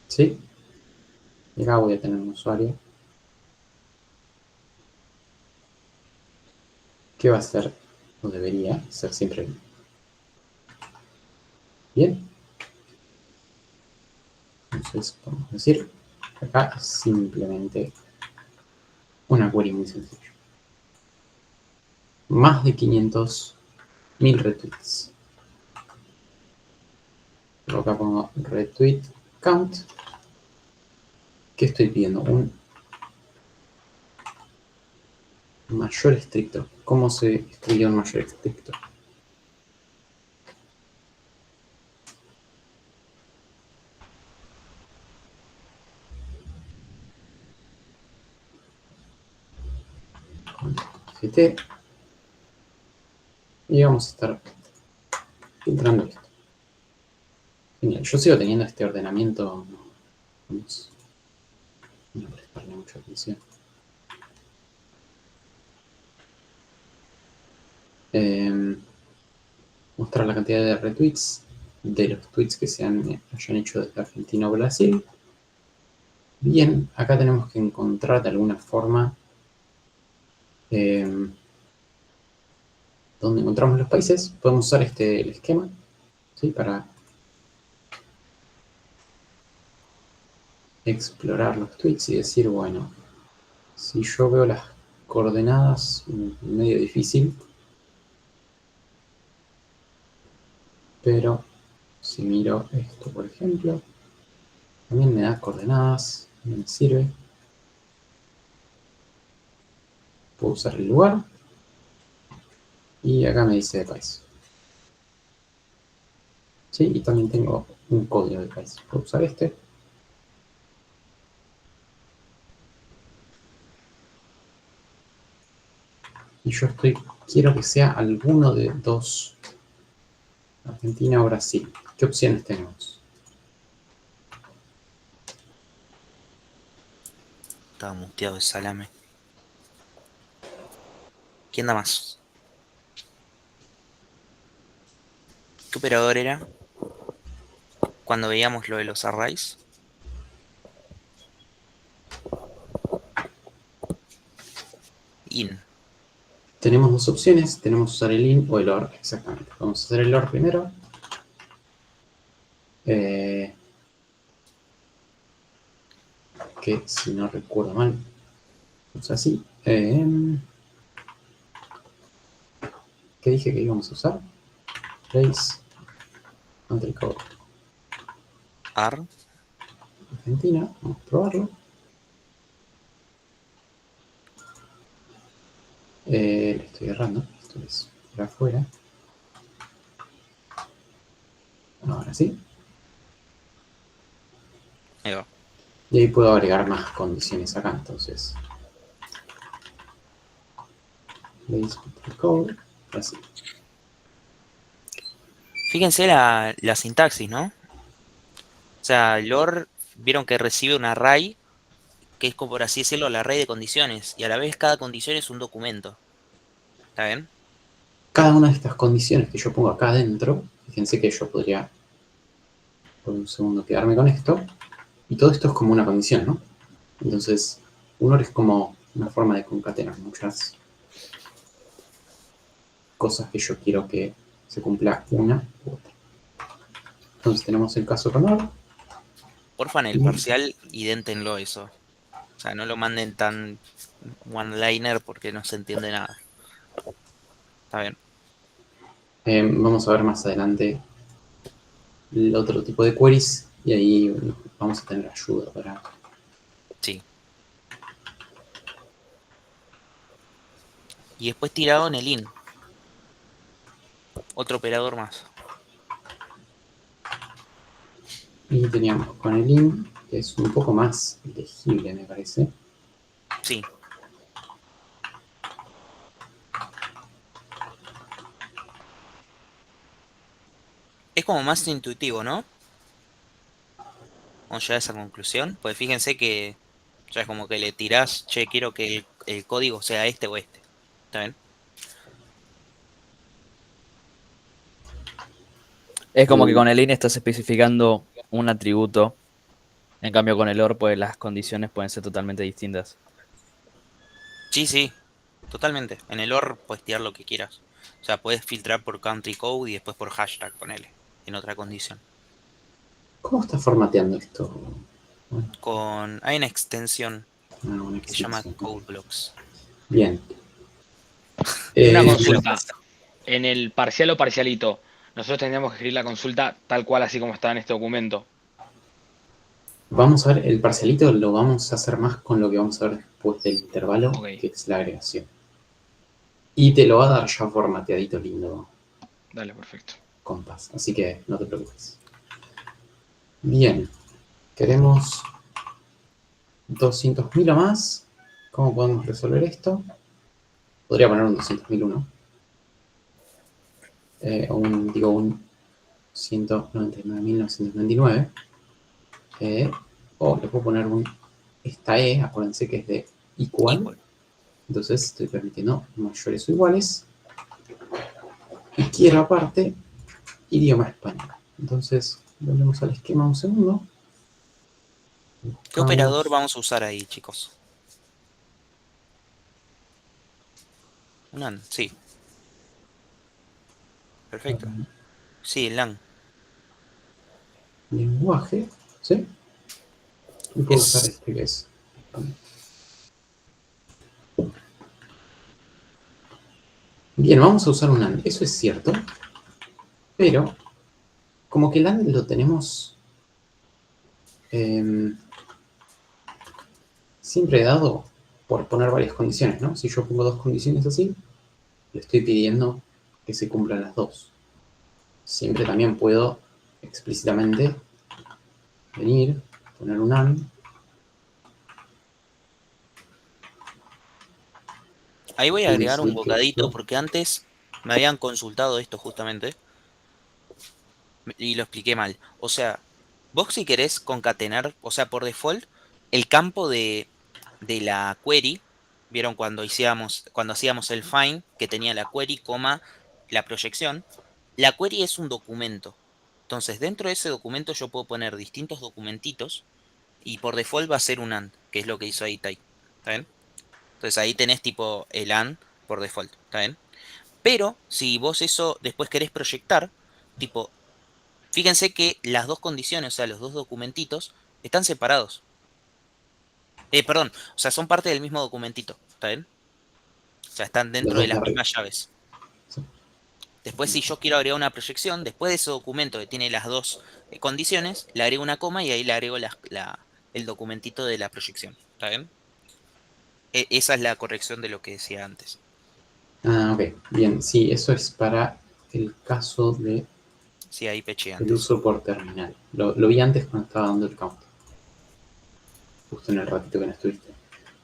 ¿Sí? Y acá voy a tener un usuario que va a ser, o debería ser siempre el. Bien. Entonces, podemos decir que acá es simplemente una query muy sencilla. Más de 500.000 retweets. Luego acá pongo retweet count. ¿Qué estoy pidiendo? Un mayor estricto. ¿Cómo se escribe un mayor estricto? GT. Y vamos a estar filtrando esto. Genial. Yo sigo teniendo este ordenamiento. Vamos a prestarle mucha atención. Mostrar la cantidad de retweets de los tweets que se hayan hecho desde Argentina o Brasil. Bien, acá tenemos que encontrar de alguna forma donde encontramos los países. Podemos usar el esquema, ¿sí? Para explorar los tweets y decir, bueno, si yo veo las coordenadas, medio difícil, pero si miro esto, por ejemplo, también me da coordenadas, me sirve. Puedo usar el lugar y acá me dice de país. ¿Sí? Y también tengo un código de país. Puedo usar este. Y yo quiero que sea alguno de dos, Argentina o Brasil. ¿Qué opciones tenemos? Estaba muteado de salame. ¿Quién da más? ¿Qué operador era? Cuando veíamos lo de los arrays. In. Tenemos dos opciones. Tenemos que usar el in o el or. Exactamente. Vamos a hacer el or primero. Que si no recuerdo mal, es así. ¿Qué dije que íbamos a usar? Place country code. Ar. Argentina. Vamos a probarlo. Le estoy errando. Esto es por afuera. Ahora sí. Ahí va. Y ahí puedo agregar más condiciones acá. Entonces, place country code. Así. Fíjense la sintaxis, ¿no? O sea, el OR, vieron que recibe un array, que es como por así decirlo, el array de condiciones. Y a la vez cada condición es un documento. ¿Está bien? Cada una de estas condiciones que yo pongo acá adentro, fíjense que yo podría por un segundo quedarme con esto. Y todo esto es como una condición, ¿no? Entonces, un OR es como una forma de concatenar muchas cosas que yo quiero que se cumpla una u otra. Entonces tenemos el caso con OR. Porfa, en el parcial, idéntenlo eso. O sea, no lo manden tan one-liner porque no se entiende nada. Está bien. Vamos a ver más adelante el otro tipo de queries y ahí vamos a tener ayuda para... Sí. Y después tirado en el in. Otro operador más. Y teníamos con el in, que es un poco más legible, me parece. Sí. Es como más intuitivo, ¿no? Vamos a llegar a esa conclusión. Pues fíjense que ya es como que le tirás, che, quiero que el código sea este o este. ¿Está bien? Es como que con el in estás especificando un atributo. En cambio, con el OR, pues las condiciones pueden ser totalmente distintas. Sí, sí. Totalmente. En el OR puedes tirar lo que quieras. O sea, puedes filtrar por country code y después por hashtag, ponele. En otra condición. ¿Cómo está formateando esto? Hay una extensión Una que se llama extensión. Code Blocks. Bien. Una Te lo consulta. paso. En el parcial o parcialito, nosotros tendríamos que escribir la consulta tal cual así como está en este documento. Vamos a ver, el parcialito lo vamos a hacer más con lo que vamos a ver después del intervalo, Ok. que es la agregación. Y te lo va a dar ya formateadito lindo, Dale, perfecto. compás. Así que no te preocupes. Bien. Queremos 200.000 o más. ¿Cómo podemos resolver esto? Podría poner un 200.001. Un 199.999. O le puedo poner esta E, acuérdense que es de igual. Entonces estoy permitiendo mayores o iguales. Y quiero aparte idioma español. Entonces volvemos al esquema un segundo. ¿Qué operador vamos a usar ahí, chicos? Un AND, sí. Perfecto. Sí, el LAN. Lenguaje, ¿sí? Y puedo usar Es, este que es español. Bien, vamos a usar un AND. Eso es cierto. Pero como que el AND lo tenemos siempre dado por poner varias condiciones, ¿no? Si yo pongo dos condiciones así, le estoy pidiendo que se cumplan las dos. Siempre también puedo explícitamente venir, poner un AND. ahí voy a Y agregar un decir que bocadito esto... porque antes me habían consultado esto justamente y lo expliqué mal. O sea, vos si querés concatenar, o sea, por default, el campo de la query, ¿vieron cuando hacíamos el find que tenía la query, coma, la proyección? La query es un documento. Entonces, dentro de ese documento yo puedo poner distintos documentitos y por default va a ser un AND, que es lo que hizo ahí Tai. ¿Está bien? Entonces ahí tenés tipo el AND por default. ¿Está bien? Pero si vos eso después querés proyectar, tipo, fíjense que las dos condiciones, o sea, los dos documentitos, están separados. Perdón, o sea, son parte del mismo documentito. ¿Está bien? O sea, están Los dentro de dos de las arriba. mismas llaves. Sí. Después, si yo quiero agregar una proyección, después de ese documento que tiene las dos condiciones, le agrego una coma y ahí le agrego el documentito de la proyección. ¿Está bien? Esa es la corrección de lo que decía antes. Ah, ok. Bien, sí, eso es para el caso de Sí, ahí peché el antes. uso por terminal. Lo vi antes cuando estaba dando el count. Justo en el ratito que no estuviste.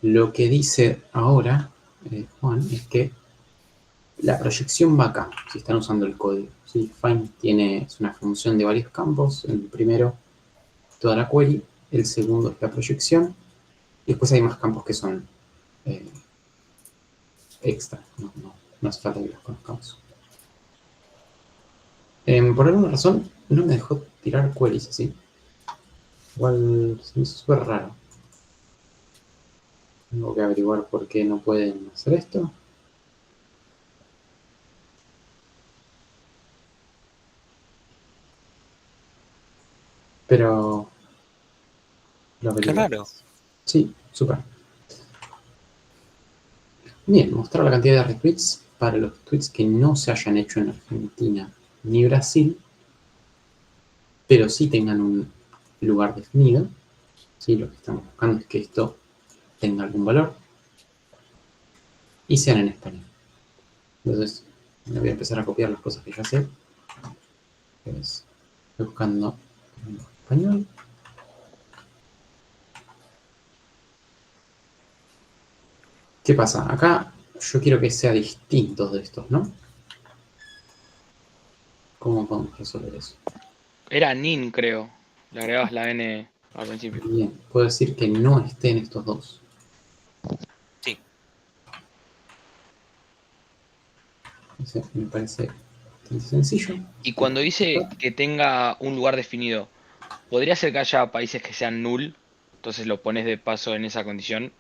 Lo que dice ahora, Juan, es que la proyección va acá, si están usando el código. ¿Sí? Find es una función de varios campos. El primero, toda la query. El segundo es la proyección. Y después hay más campos que son extra. No hace falta que los conozcamos. Por alguna razón, no me dejó tirar queries así. Igual se me hizo súper raro. Tengo que averiguar por qué no pueden hacer esto. Pero lo Qué averiguo. raro. Sí, súper. Bien, mostrar la cantidad de retweets para los tweets que no se hayan hecho en Argentina ni Brasil, pero sí tengan un lugar definido. ¿Sí? Lo que estamos buscando es que esto tenga algún valor y sean en español. Entonces, me voy a empezar a copiar las cosas que ya sé. Pues, estoy buscando en español. ¿Qué pasa? Acá yo quiero que sea distinto de estos, ¿no? ¿Cómo podemos resolver eso? Era nin, creo. Le agregabas la n al principio. Bien, puedo decir que no estén estos dos. Sí. Ese me parece bastante sencillo. Y cuando dice que tenga un lugar definido, ¿podría ser que haya países que sean null? Entonces lo pones de paso en esa condición.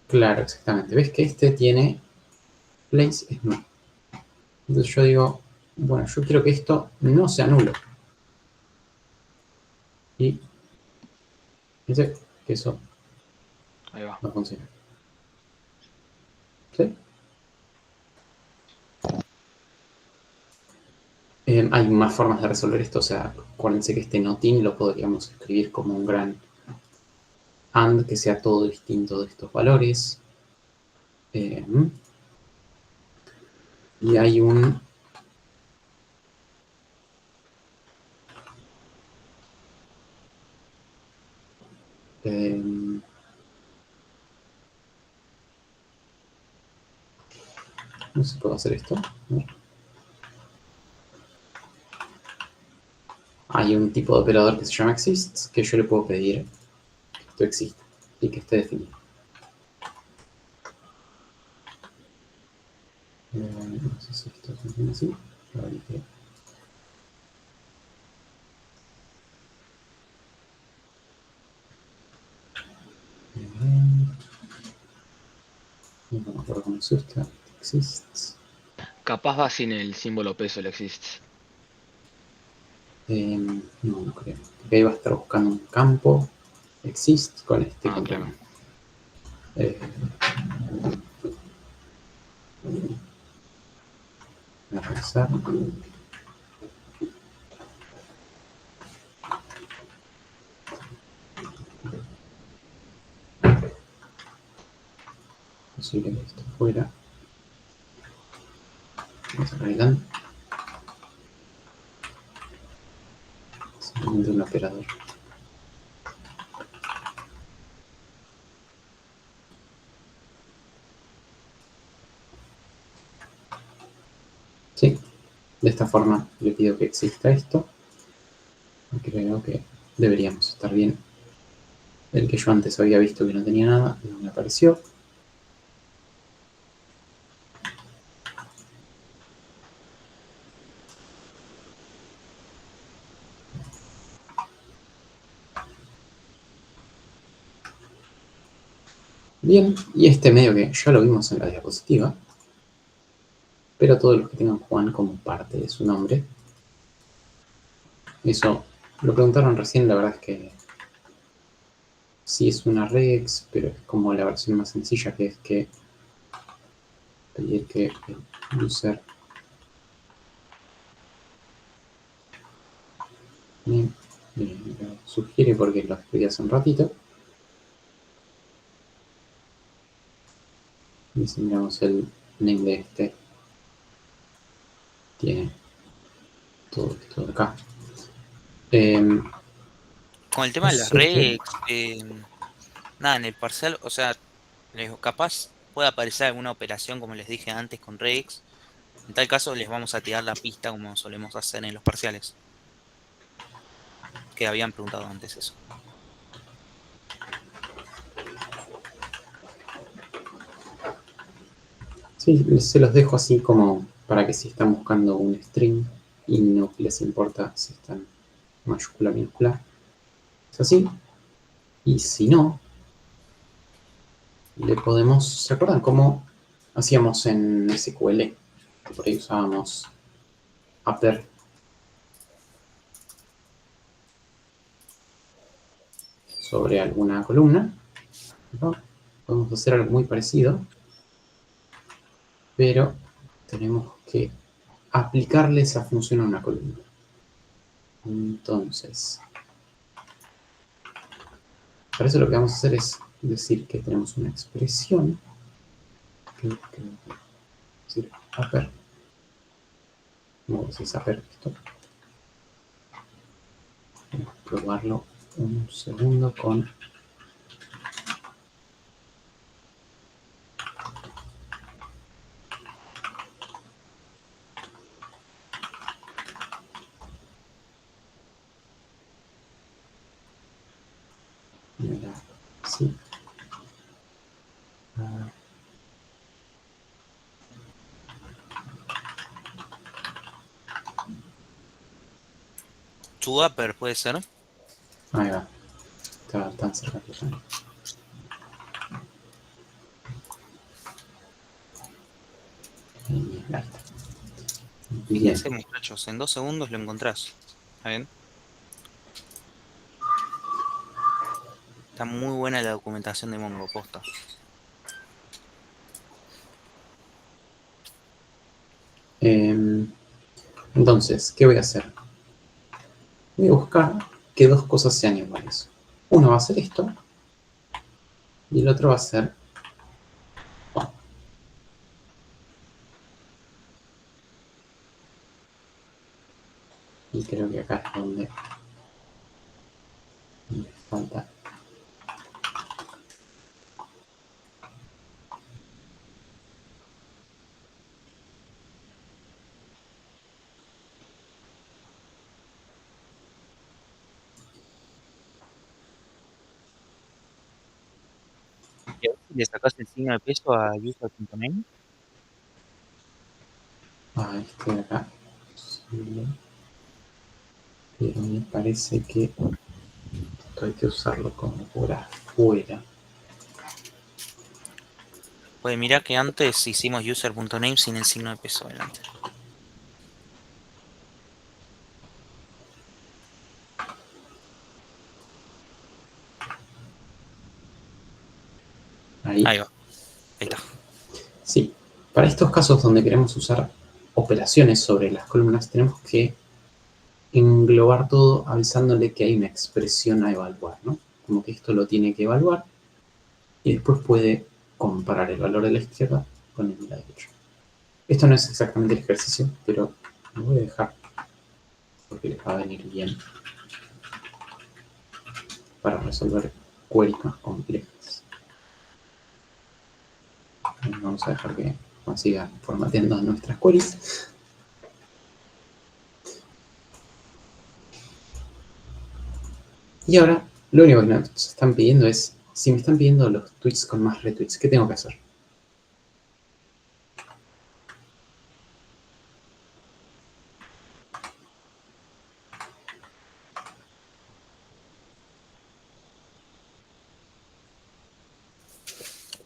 Claro, exactamente. ¿Ves que este tiene place es nulo? Entonces yo digo, bueno, yo quiero que esto no sea nulo. Y dice que eso Ahí va. no funciona. ¿Sí? Hay más formas de resolver esto. O sea, acuérdense que este notin lo podríamos escribir como un gran AND que sea todo distinto de estos valores. Y hay un no sé si puedo hacer esto. ¿No? Hay un tipo de operador que se llama exists que yo le puedo pedir que esto exista y que esté definido. No sé si esto funciona así. A ver, no me acuerdo cómo se usa. Exists. Capaz va sin el símbolo peso el exists. No creo. Porque ahí va a estar buscando un campo exist con este Ah, claro. complemento. Eh, voy a revisar. Posible que esto fuera. Vamos a arreglar. Simplemente un operador. Sí, de esta forma le pido que exista esto. Creo que deberíamos estar bien. El que yo antes había visto que no tenía nada, no me apareció. Bien, y este medio que ya lo vimos en la diapositiva, pero todos los que tengan Juan como parte de su nombre, eso lo preguntaron recién, la verdad es que sí es una regex, pero es como la versión más sencilla, que es que pedir que el user name lo sugiere porque lo escribí hace un ratito. Y si miramos el name de este, tiene todo esto de acá. Con el tema de las Surge. regs, nada, en el parcial, o sea, capaz puede aparecer alguna operación, como les dije antes, con regs. En tal caso, les vamos a tirar la pista como solemos hacer en los parciales, que habían preguntado antes eso. Sí, se los dejo así como para que si están buscando un string y no les importa si están mayúscula, minúscula. Es así. Y si no, le podemos... ¿Se acuerdan cómo hacíamos en SQL? Por ahí usábamos upper sobre alguna columna, ¿no? Podemos hacer algo muy parecido, pero tenemos que aplicarle esa función a una columna. Entonces, para eso lo que vamos a hacer es decir que tenemos una expresión que decir upper. No sé si es upper esto. Vamos a probarlo un segundo con... Mira, sí. To upper puede ser. Ahí va. Estaba tan cerca que ya. Ahí está. Bien. Fíjense, muchachos, en 2 segundos lo encontrás. ¿Está bien? Está muy buena la documentación de Mongo, posta. Entonces, ¿qué voy a hacer? Voy a buscar que dos cosas sean iguales. Uno va a ser esto y el otro va a ser... oh. Y creo que acá es donde me falta. ¿Le sacás el signo de peso a user.name? Este de acá. Sí. Pero me parece que esto hay que usarlo como por afuera. Pues mirá que antes hicimos user.name sin el signo de peso delante. Ahí. Ahí va. Ahí está. Sí. Para estos casos donde queremos usar operaciones sobre las columnas, tenemos que englobar todo avisándole que hay una expresión a evaluar, ¿no? Como que esto lo tiene que evaluar y después puede comparar el valor de la izquierda con el de la derecha. Esto no es exactamente el ejercicio, pero lo voy a dejar porque les va a venir bien para resolver queries más complejas. Vamos a dejar que siga formateando nuestras queries. Y ahora, lo único que nos están pidiendo es, si me están pidiendo los tweets con más retweets, ¿qué tengo que hacer?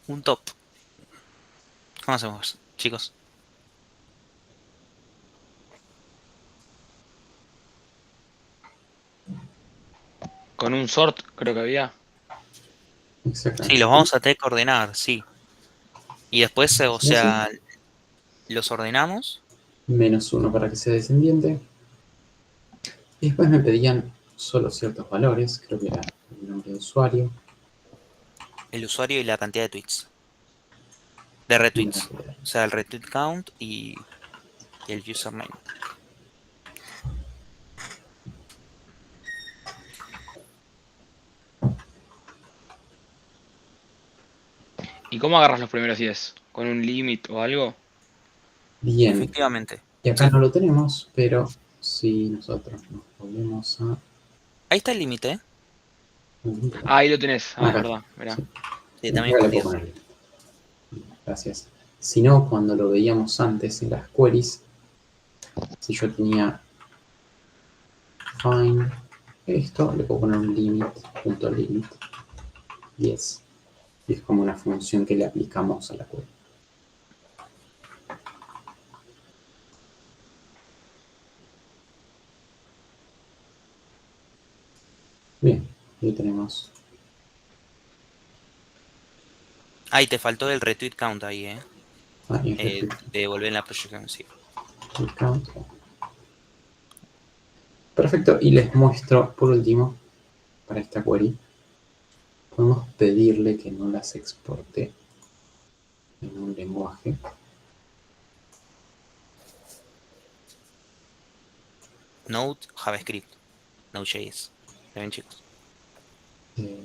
Un top. ¿Cómo hacemos, chicos? Con un sort, creo que había. Exactamente. Sí, los vamos a tener que ordenar, sí. Y después, o ¿Sí, sea, los ordenamos. -1 para que sea descendiente. Y después me pedían solo ciertos valores, creo que era el nombre de usuario. El usuario y la cantidad de tweets. De retweets. O sea, el retweet count y el username. ¿Y cómo agarras los primeros 10? ¿Con un limit o algo? Bien, Efectivamente. y acá Sí. no lo tenemos, pero si nosotros nos volvemos a... Ahí está el límite, ¿eh? Ah, ahí lo tenés. Ah, es Acá. verdad. Mirá. Sí. Sí, Acá también le escondido. puedo poner. Gracias. Si no, cuando lo veíamos antes en las queries, si yo tenía define esto, le puedo poner un limit, punto limit 10. Y es como una función que le aplicamos a la query. Bien, ahí tenemos. Ahí te faltó el retweet count ahí, Y el retweet de devolver en la proyección, sí. count. Perfecto, y les muestro por último, para esta query, podemos pedirle que no las exporte en un lenguaje. Node, JavaScript, Node.js. ¿Está bien, chicos? Eh,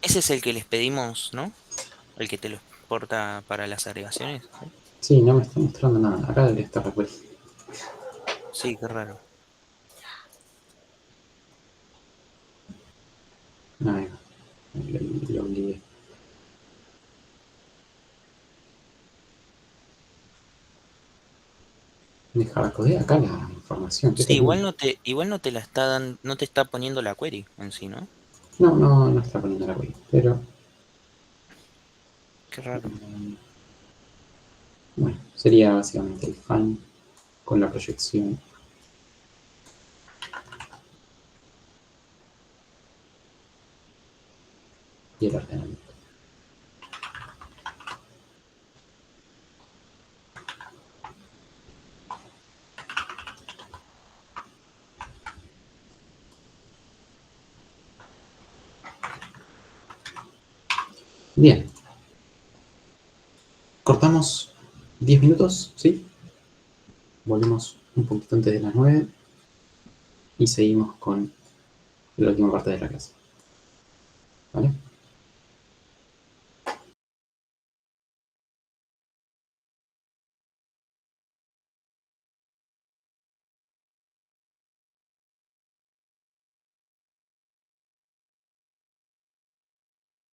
Ese es el que les pedimos, ¿no? El que te lo exporta para las agregaciones. ¿Sí? sí, no me está mostrando nada. Acá debería estar la query. Sí, qué raro. Ahí va. Lo olvidé. Deja de acá la información. Qué Sí, igual terrible. igual no te la está no te está poniendo la query en sí, ¿no? No está poniendo la query. Pero, Qué raro. bueno, sería básicamente el find con la proyección. Y el ordenamiento. Bien. Cortamos 10 minutos, ¿sí? Volvemos un poquito antes de las 9 y seguimos con la última parte de la clase. ¿Vale?